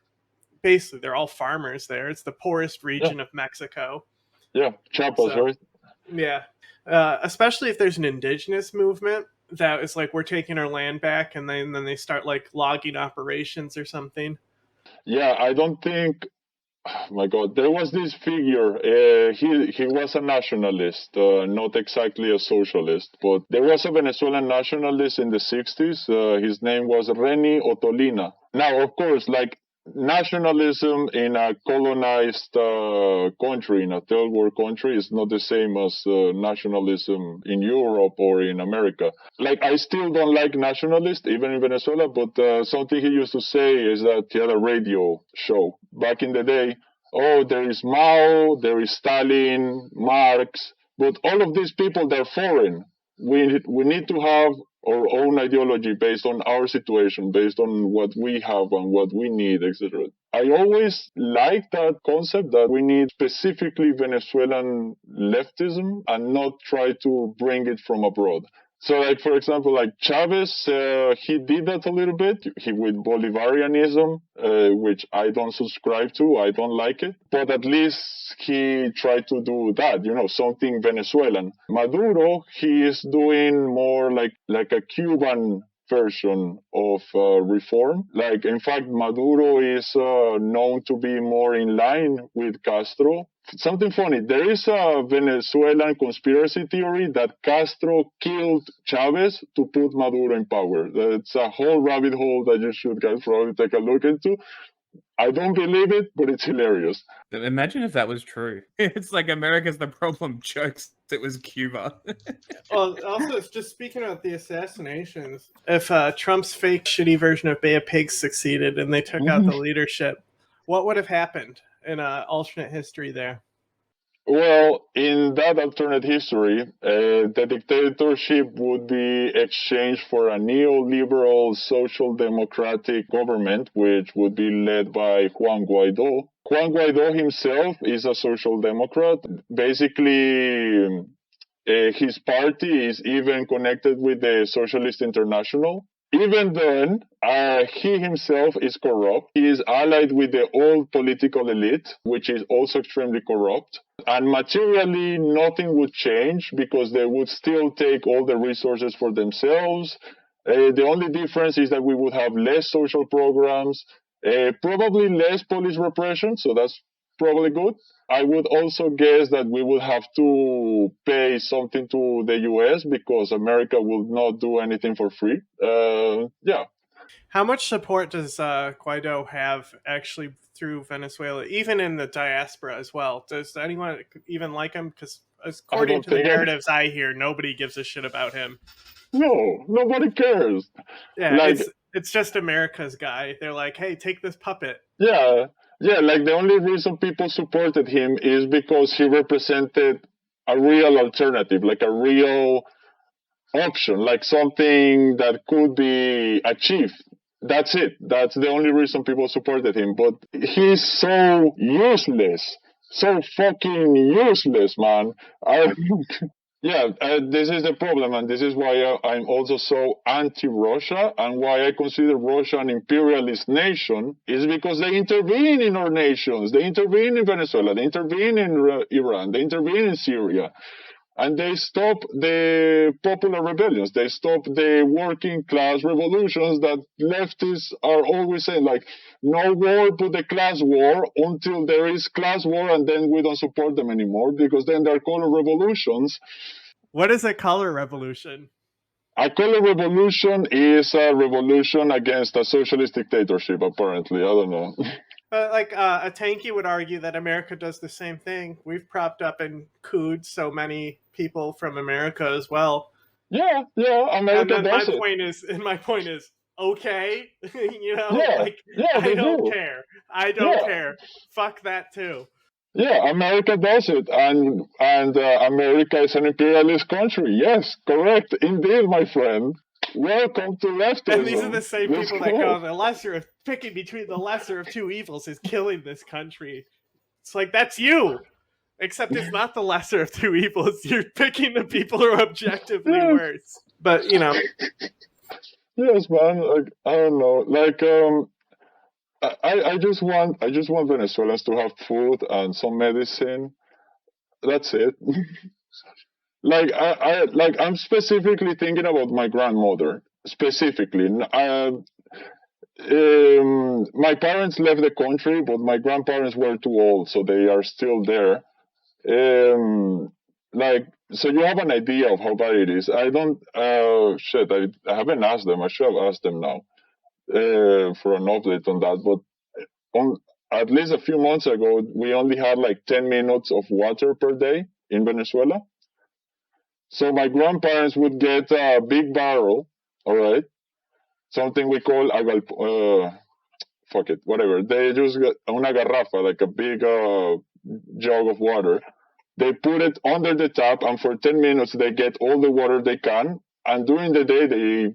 basically they're all farmers there. It's the poorest region of Mexico. Yeah, Chiapas, So, right? yeah. Especially if there's an indigenous movement that is like, we're taking our land back, and then they start like logging operations or something. Yeah, I don't think. Oh my God, there was this figure. He was a nationalist, not exactly a socialist, but there was a Venezuelan nationalist in the 60s. His name was Reni Otolina. Now, of course, like nationalism in a colonized country, in a third world country, is not the same as nationalism in Europe or in America. Like, I still don't like nationalists, even in Venezuela, but something he used to say is that he had a radio show back in the day. Oh, there is Mao, there is Stalin, Marx, but all of these people, they're foreign. We need to have our own ideology based on our situation, based on what we have and what we need, etc. I always like that concept that we need specifically Venezuelan leftism and not try to bring it from abroad. So, like, for example, like Chavez, he did that a little bit. He with Bolivarianism, which I don't subscribe to. I don't like it. But at least he tried to do that, you know, something Venezuelan. Maduro, he is doing more like a Cuban version of reform. Like, in fact, Maduro is known to be more in line with Castro. Something funny, there is a Venezuelan conspiracy theory that Castro killed Chavez to put Maduro in power. It's a whole rabbit hole that you should guys probably take a look into. I don't believe it, but it's hilarious. Imagine if that was true. It's like America's the problem, jokes. It was Cuba. Well, also, it's just speaking about the assassinations. If Trump's fake shitty version of Bay of Pigs succeeded and they took out the leadership, what would have happened in alternate history there? Well, in that alternate history, the dictatorship would be exchanged for a neoliberal social democratic government, which would be led by Juan Guaido. Juan Guaido himself is a social democrat. Basically, his party is even connected with the Socialist International. Even then, he himself is corrupt. He is allied with the old political elite, which is also extremely corrupt. And materially, nothing would change because they would still take all the resources for themselves. The only difference is that we would have less social programs, probably less police repression, so that's probably good. I would also guess that we would have to pay something to the US because America will not do anything for free. Yeah. How much support does Guaido have actually through Venezuela, even in the diaspora as well? Does anyone even like him? Because according to the narratives I hear, nobody gives a shit about him. No, nobody cares. Yeah, like, it's just America's guy. They're like, hey, take this puppet. Yeah, like the only reason people supported him is because he represented a real alternative, like a real option, like something that could be achieved. That's it. That's the only reason people supported him. But he's so useless. So fucking useless, man. Yeah, this is the problem, and this is why I'm also so anti-Russia, and why I consider Russia an imperialist nation, is because they intervene in our nations. They intervene in Venezuela, they intervene in Iran, they intervene in Syria, and they stop the popular rebellions. They stop the working class revolutions that leftists are always saying, like, no war but the class war until there is class war, and then we don't support them anymore because then they're color revolutions. What is a color revolution? A color revolution is a revolution against a socialist dictatorship, apparently. I don't know. But like a tanky would argue that America does the same thing. We've propped up and cooed so many people from America as well. Yeah, America does it. My point is, okay, you know, I don't care. I don't care. Fuck that too. Yeah, America does it, and America is an imperialist country. Yes, correct, indeed, my friend. Welcome to leftism. And these are the same people that go, the lesser of picking between the lesser of two evils is killing this country. It's like, that's you. Except it's not the lesser of two evils. You're picking the people who are objectively worse. But, you know. Yes, man. Like, I don't know. Like, I just want Venezuelans to have food and some medicine. That's it. I'm specifically thinking about my grandmother. Specifically, my parents left the country, but my grandparents were too old, so they are still there. So you have an idea of how bad it is. I haven't asked them. I should have asked them now for an update on that. But at least a few months ago, we only had like 10 minutes of water per day in Venezuela. So my grandparents would get a big barrel, all right, something we call whatever. They just get una garrafa, like a big jug of water. They put it under the tap, and for 10 minutes they get all the water they can. And during the day they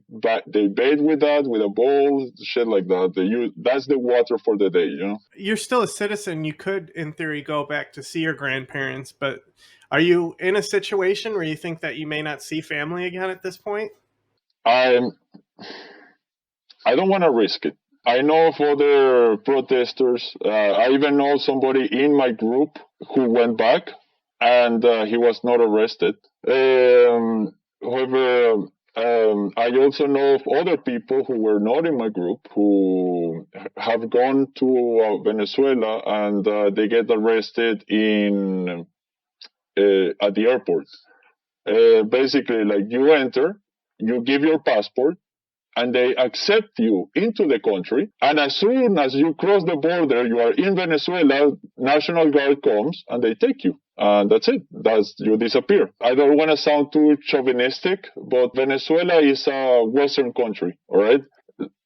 bathe with that, with a bowl, shit like that. That's the water for the day, you know. You're still a citizen. You could, in theory, go back to see your grandparents, but are you in a situation where you think that you may not see family again at this point? I don't want to risk it. I know of other protesters. I even know somebody in my group who went back, and he was not arrested. However, I also know of other people who were not in my group who have gone to Venezuela, and they get arrested at the airport. Basically, like, you enter, you give your passport, and they accept you into the country. And as soon as you cross the border, you are in Venezuela, National Guard comes and they take you. And that's it. You disappear. I don't want to sound too chauvinistic, but Venezuela is a Western country, all right?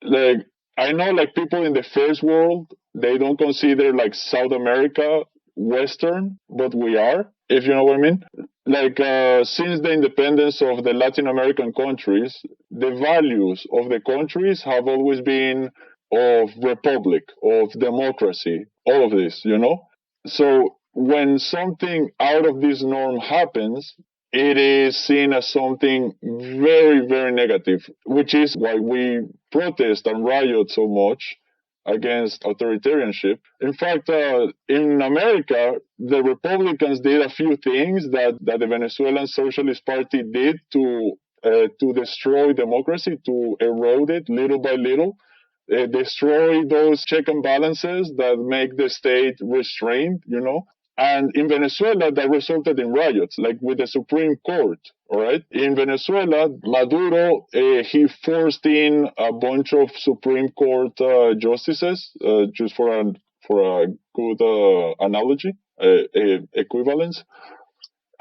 Like, I know, like, people in the first world, they don't consider, like, South America Western, but we are, if you know what I mean. Like, since the independence of the Latin American countries, the values of the countries have always been of republic, of democracy, all of this, you know? So when something out of this norm happens, it is seen as something very, very negative, which is why we protest and riot so much against authoritarianship. In fact, in America, the Republicans did a few things that the Venezuelan Socialist Party did to destroy democracy, to erode it little by little. Destroy those check and balances that make the state restrained, you know. And in Venezuela, that resulted in riots, like with the Supreme Court. All right. In Venezuela, Maduro, he forced in a bunch of Supreme Court justices, just for a good analogy, equivalence.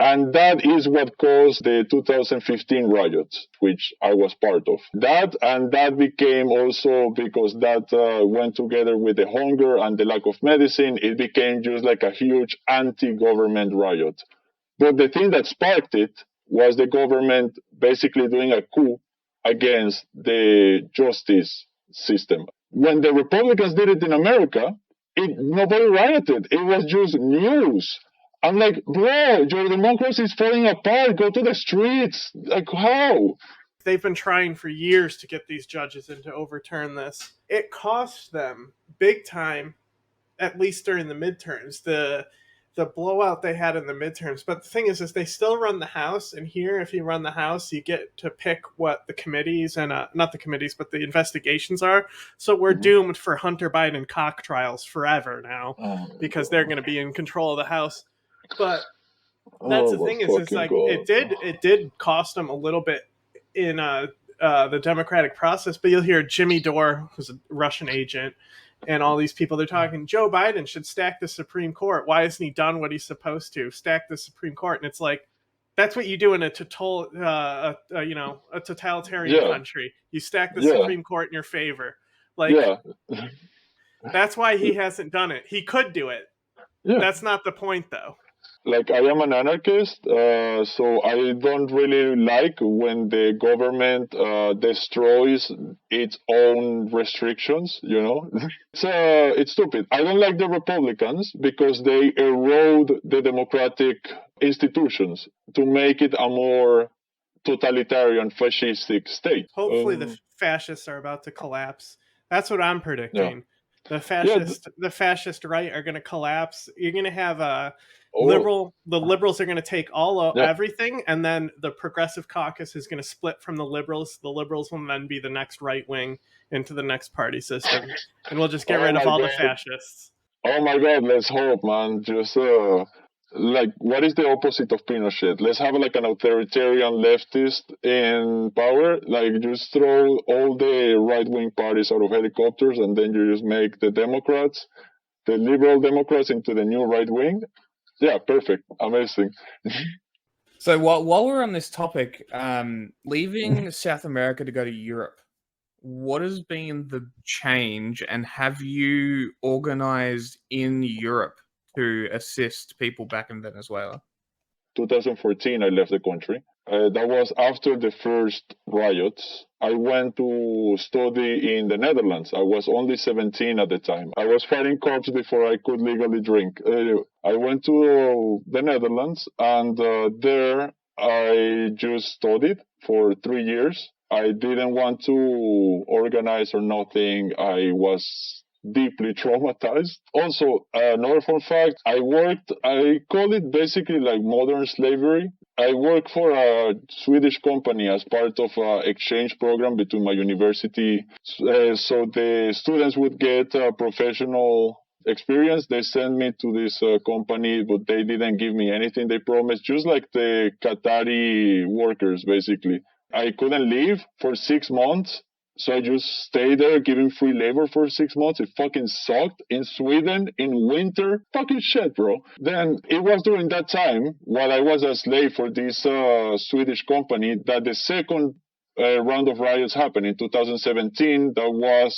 And that is what caused the 2015 riots, which I was part of. That became also, because that went together with the hunger and the lack of medicine, it became just like a huge anti-government riot. But the thing that sparked it was the government basically doing a coup against the justice system. When the Republicans did it in America, nobody rioted. It was just news. I'm like, bro, your democracy is falling apart. Go to the streets. Like, how? They've been trying for years to get these judges in to overturn this. It cost them big time, at least during the midterms, the blowout they had in the midterms. But the thing is they still run the House. And here, if you run the House, you get to pick what the committees and not the committees, but the investigations are. So we're doomed for Hunter Biden cock trials forever now, because they're going to be in control of the House. But that's the thing is like God. It did cost them a little bit in the democratic process. But you'll hear Jimmy Dore, who's a Russian agent, and all these people, they're talking, Joe Biden should stack the Supreme Court. Why hasn't he done what he's supposed to? Stack the Supreme Court. And it's like, that's what you do in a totalitarian country. You stack the Supreme Court in your favor. Like, that's why he hasn't done it. He could do it. That's not the point, though. Like, I am an anarchist, so I don't really like when the government destroys its own restrictions, you know? It's stupid. I don't like the Republicans because they erode the democratic institutions to make it a more totalitarian, fascistic state. Hopefully the fascists are about to collapse. That's what I'm predicting. The fascist right are going to collapse. You're going to have the liberals are going to take everything, and then the progressive caucus is going to split from the liberals. The liberals will then be the next right wing into the next party system, and we'll just get rid of all the fascists. Oh my God, let's hope, man. Just like, what is the opposite of Pinochet? Let's have like an authoritarian leftist in power. Like, just throw all the right-wing parties out of helicopters, and then you just make the Democrats, the liberal Democrats, into the new right wing. Yeah, perfect. Amazing. So while we're on this topic, leaving South America to go to Europe, what has been the change, and have you organized in Europe to assist people back in Venezuela? 2014, I left the country. That was after the first riots. I went to study in the Netherlands. I was only 17 at the time. I was fighting cops before I could legally drink. I went to the Netherlands, and there I just studied for 3 years. I didn't want to organize or nothing. I was deeply traumatized. Also, another fun fact, I call it basically like modern slavery. I worked for a Swedish company as part of an exchange program between my university. So the students would get a professional experience. They sent me to this company, but they didn't give me anything they promised, just like the Qatari workers, basically. I couldn't leave for 6 months. So I just stayed there giving free labor for 6 months. It fucking sucked. In Sweden, in winter, fucking shit, bro. Then it was during that time, while I was a slave for this Swedish company, that the second round of riots happened in 2017. What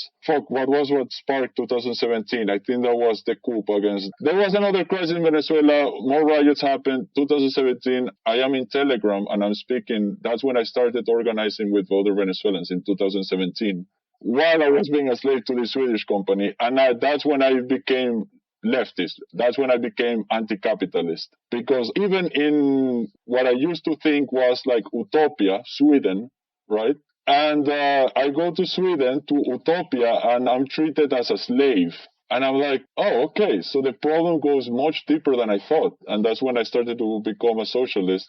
sparked 2017? I think that was the coup against. There was another crisis in Venezuela. More riots happened. 2017. I am in Telegram and I'm speaking. That's when I started organizing with other Venezuelans in 2017, while I was being a slave to the Swedish company. And that's when I became leftist. That's when I became anti-capitalist. Because even in what I used to think was like utopia, Sweden, right? And I go to Sweden, to utopia, and I'm treated as a slave. And I'm like, oh, okay, so the problem goes much deeper than I thought. And that's when I started to become a socialist.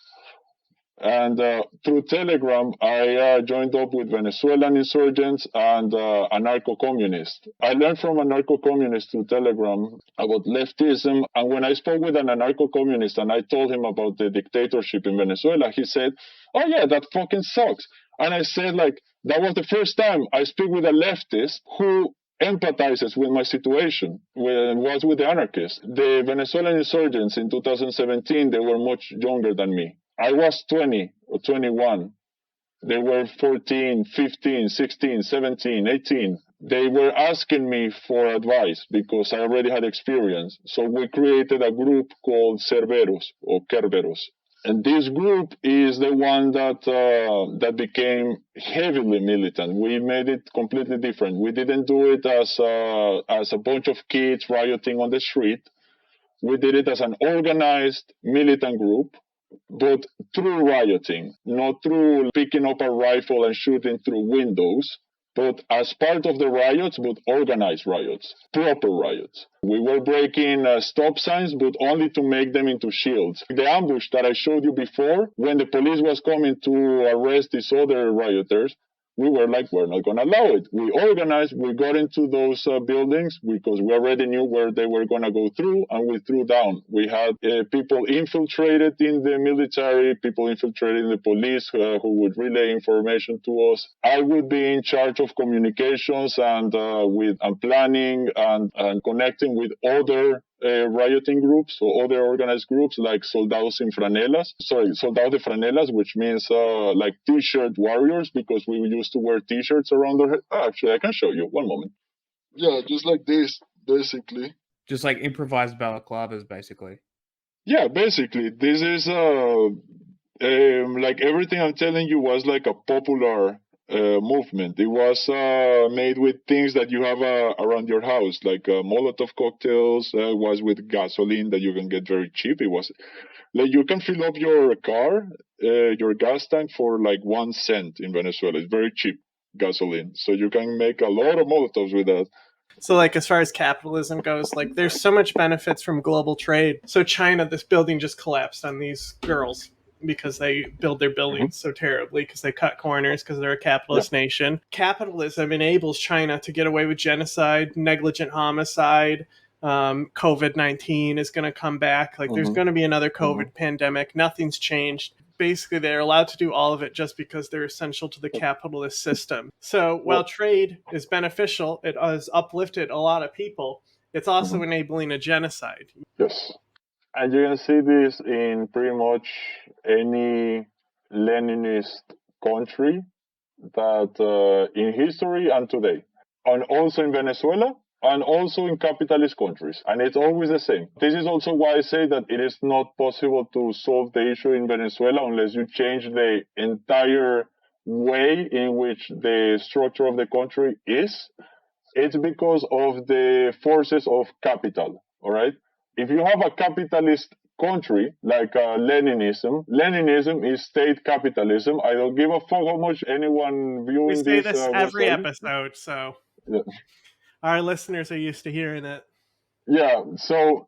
And through Telegram, I joined up with Venezuelan insurgents and anarcho-communists. I learned from anarcho-communists through Telegram about leftism. And when I spoke with an anarcho-communist and I told him about the dictatorship in Venezuela, he said, oh yeah, that fucking sucks. And I said, like, that was the first time I speak with a leftist who empathizes with my situation, was with the anarchists. The Venezuelan insurgents in 2017, they were much younger than me. I was 20 or 21. They were 14, 15, 16, 17, 18. They were asking me for advice because I already had experience. So we created a group called Cerberos or Kerberos. And this group is the one that became heavily militant. We made it completely different. We didn't do it as a bunch of kids rioting on the street. We did it as an organized militant group, but through rioting, not through picking up a rifle and shooting through windows, but as part of the riots, but organized riots, proper riots. We were breaking stop signs, but only to make them into shields. The ambush that I showed you before, when the police was coming to arrest these other rioters, we were like, we're not going to allow it. We organized, we got into those buildings because we already knew where they were going to go through, and we threw down. We had people infiltrated in the military, people infiltrated in the police who would relay information to us. I would be in charge of communications and planning and connecting with other rioting groups or other organized groups like Soldados de Franelas, which means like t-shirt warriors, because we used to wear t-shirts around our head. Oh, actually, I can show you. One moment. Yeah, just like this, basically. Just like improvised balaclavas, basically. Yeah, basically. This is like everything I'm telling you was like a popular movement. It was made with things that you have around your house, like Molotov cocktails. It was with gasoline that you can get very cheap. It was like you can fill up your car, your gas tank for like 1 cent in Venezuela. It's very cheap gasoline, so you can make a lot of Molotovs with that. So, like, as far as capitalism goes, like, there's so much benefits from global trade. So China, this building just collapsed on these girls because they build their buildings so terribly, because they cut corners, because they're a capitalist nation. Capitalism enables China to get away with genocide, negligent homicide. COVID-19 is going to come back. Like, there's going to be another COVID pandemic. Nothing's changed. Basically, they're allowed to do all of it just because they're essential to the capitalist system. So while trade is beneficial, it has uplifted a lot of people, it's also enabling a genocide. Yes. And you can see this in pretty much any Leninist country that in history and today. And also in Venezuela, and also in capitalist countries. And it's always the same. This is also why I say that it is not possible to solve the issue in Venezuela unless you change the entire way in which the structure of the country is. It's because of the forces of capital, all right? If you have a capitalist country like Leninism is state capitalism. I don't give a fuck how much anyone viewing We say this every was episode, so yeah. Our listeners are used to hearing it. Yeah, so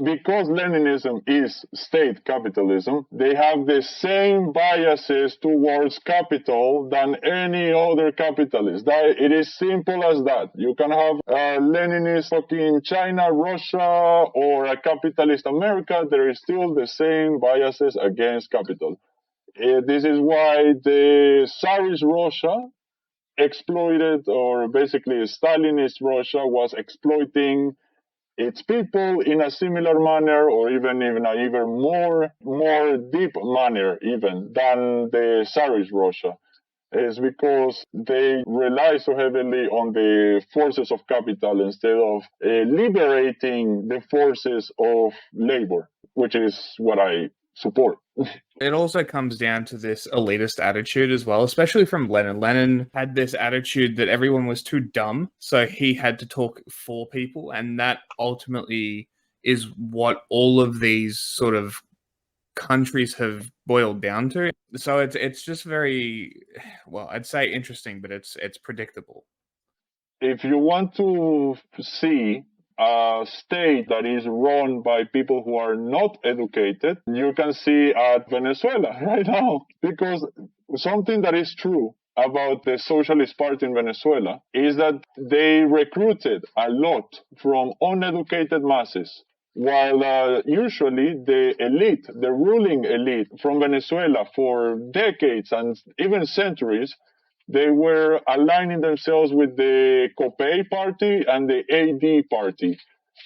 because Leninism is state capitalism, they have the same biases towards capital than any other capitalist. It is simple as that. You can have a Leninist fucking China, Russia, or a capitalist America. There is still the same biases against capital. This is why the Tsarist Russia exploited, or basically Stalinist Russia was exploiting its people in a similar manner, or even in an even more deep manner even than the Tsarist Russia. Is because they rely so heavily on the forces of capital instead of liberating the forces of labor, which is what I support. It also comes down to this elitist attitude as well, especially from Lenin. Lenin had this attitude that everyone was too dumb, so he had to talk for people, and that ultimately is what all of these sort of countries have boiled down to. So it's just very, well, I'd say interesting, but it's predictable. If you want to see a state that is run by people who are not educated, you can see at Venezuela right now. Because something that is true about the Socialist Party in Venezuela is that they recruited a lot from uneducated masses. While usually the elite, the ruling elite from Venezuela for decades and even centuries, they were aligning themselves with the COPEI party and the AD party.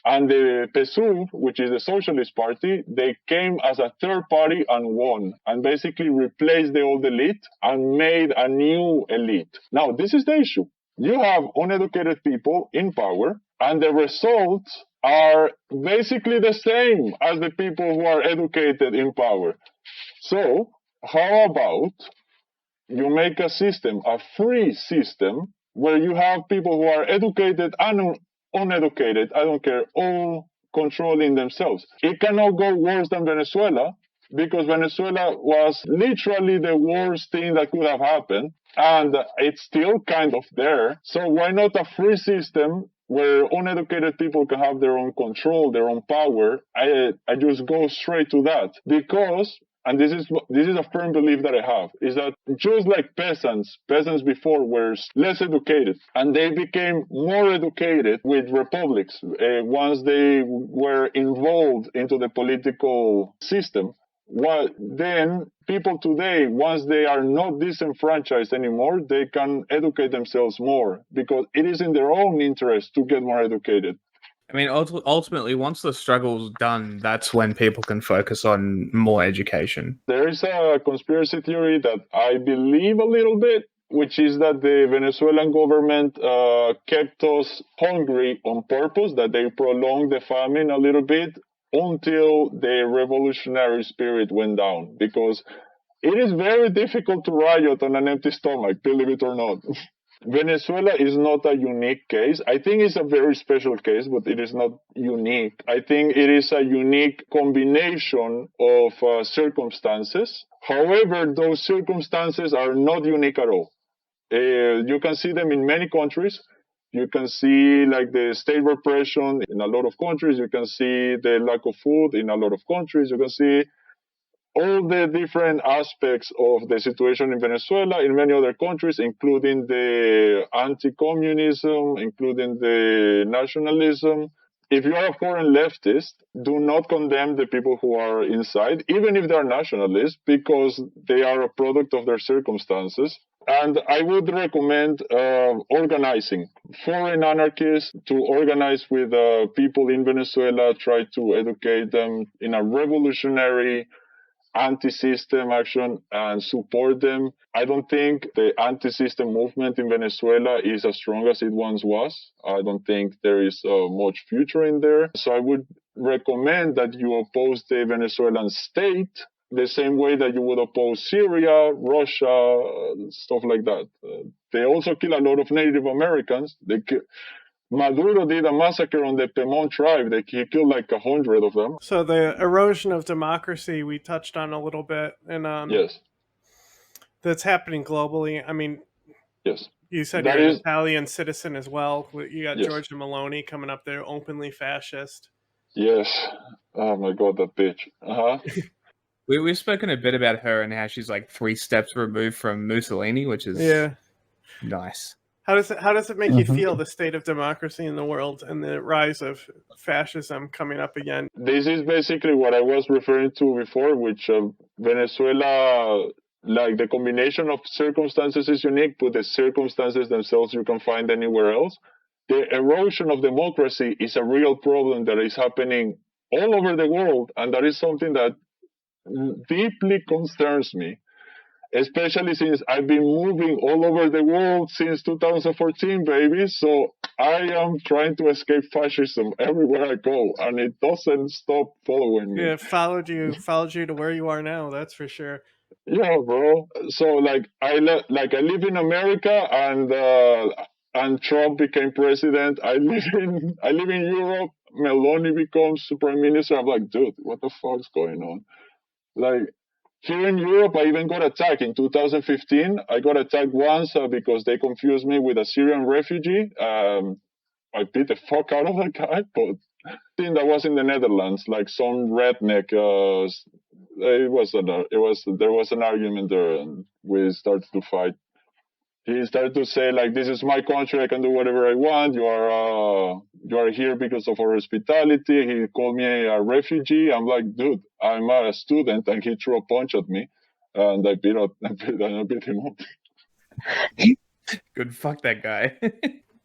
And the PSUV, which is the Socialist Party, they came as a third party and won, and basically replaced the old elite and made a new elite. Now, this is the issue. You have uneducated people in power, and the results are basically the same as the people who are educated in power. So, how about you make a system, a free system, where you have people who are educated and uneducated, I don't care, all controlling themselves. It cannot go worse than Venezuela, because Venezuela was literally the worst thing that could have happened, and it's still kind of there. So why not a free system where uneducated people can have their own control, their own power? I just go straight to that, because, and this is a firm belief that I have, is that just like peasants before were less educated, and they became more educated with republics once they were involved into the political system. Then people today, once they are not disenfranchised anymore, they can educate themselves more, because it is in their own interest to get more educated. I mean, ultimately, once the struggle's done, that's when people can focus on more education. There is a conspiracy theory that I believe a little bit, which is that the Venezuelan government kept us hungry on purpose, that they prolonged the famine a little bit until the revolutionary spirit went down, because it is very difficult to riot on an empty stomach, believe it or not. Venezuela is not a unique case. I think it's a very special case, but it is not unique. I think it is a unique combination of circumstances. However, those circumstances are not unique at all. You can see them in many countries. You can see like the state repression in a lot of countries. You can see the lack of food in a lot of countries. You can see all the different aspects of the situation in Venezuela, in many other countries, including the anti-communism, including the nationalism. If you are a foreign leftist, do not condemn the people who are inside, even if they are nationalists, because they are a product of their circumstances. And I would recommend organizing foreign anarchists to organize with people in Venezuela, try to educate them in a revolutionary anti-system action and support them. I don't think the anti-system movement in Venezuela is as strong as it once was. I don't think there is much future in there. So I would recommend that you oppose the Venezuelan state the same way that you would oppose Syria, Russia, stuff like that. They also kill a lot of Native Americans. Maduro did a massacre on the Pemon tribe. He killed like 100 of them. So the erosion of democracy we touched on a little bit, and yes, that's happening globally. I mean, yes, you said that you're is an Italian citizen as well. You got yes. Giorgia Meloni coming up there, openly fascist. Yes. Oh my God, that bitch. We've spoken a bit about her and how she's like 3 steps removed from Mussolini, which is nice. How does it make you feel, the state of democracy in the world and the rise of fascism coming up again? This is basically what I was referring to before, which Venezuela, like the combination of circumstances is unique, but the circumstances themselves you can find anywhere else. The erosion of democracy is a real problem that is happening all over the world, and that is something that deeply concerns me. especially since I've been moving all over the world since 2014, baby. So I am trying to escape fascism everywhere I go, and it doesn't stop following me. Yeah, it followed you to where you are now. That's for sure. Yeah, bro. So like I live in America, and Trump became president. I live in Europe. Meloni becomes prime minister. I'm like, dude, what the fuck's going on? Like here in Europe, I even got attacked in 2015. I got attacked once because they confused me with a Syrian refugee. I beat the fuck out of that guy, but I think that was in the Netherlands. Like some redneck. There was an argument there, and we started to fight. He started to say like, "This is my country. I can do whatever I want. You are here because of our hospitality." He called me a refugee. I'm like, dude, I'm a student, and he threw a punch at me, and I beat him up. Good, fuck that guy.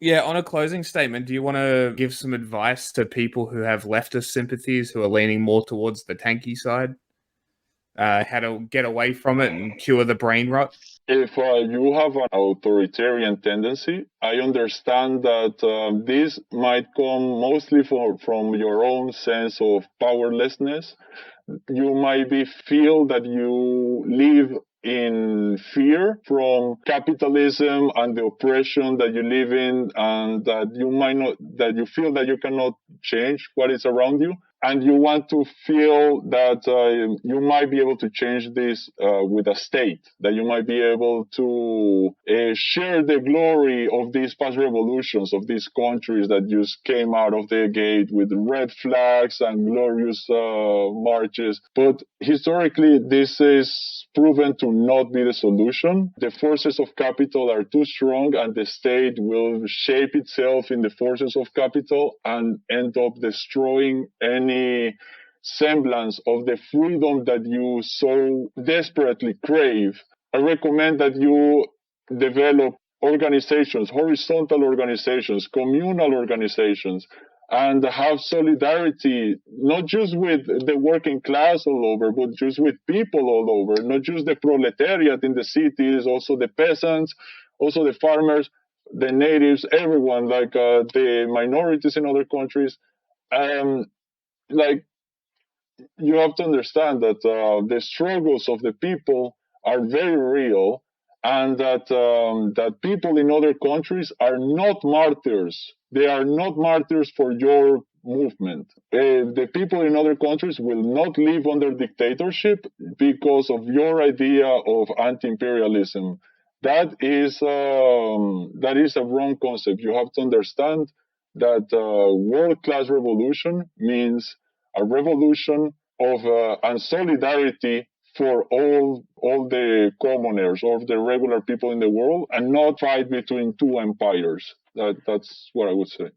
Yeah, on a closing statement, do you want to give some advice to people who have leftist sympathies, who are leaning more towards the tanky side? How to get away from it and cure the brain rot? If you have an authoritarian tendency, I understand that this might come mostly from your own sense of powerlessness. You might feel that you live in fear from capitalism and the oppression that you live in, and that you feel that you cannot change what is around you. And you want to feel that you might be able to change this with a state, that you might be able to share the glory of these past revolutions, of these countries that just came out of the gate with red flags and glorious marches. But historically, this is proven to not be the solution. The forces of capital are too strong, and the state will shape itself in the forces of capital and end up destroying any semblance of the freedom that you so desperately crave. I recommend that you develop organizations, horizontal organizations, communal organizations, and have solidarity, not just with the working class all over, but just with people all over, not just the proletariat in the cities, also the peasants, also the farmers, the natives, everyone, like the minorities in other countries. Like, you have to understand that the struggles of the people are very real, and that people in other countries are not martyrs. They are not martyrs for your movement. The people in other countries will not live under dictatorship because of your idea of anti-imperialism. That is a wrong concept. You have to understand that world-class revolution means a revolution of and solidarity for all the commoners, all the regular people in the world, and not fight between two empires. That's what I would say.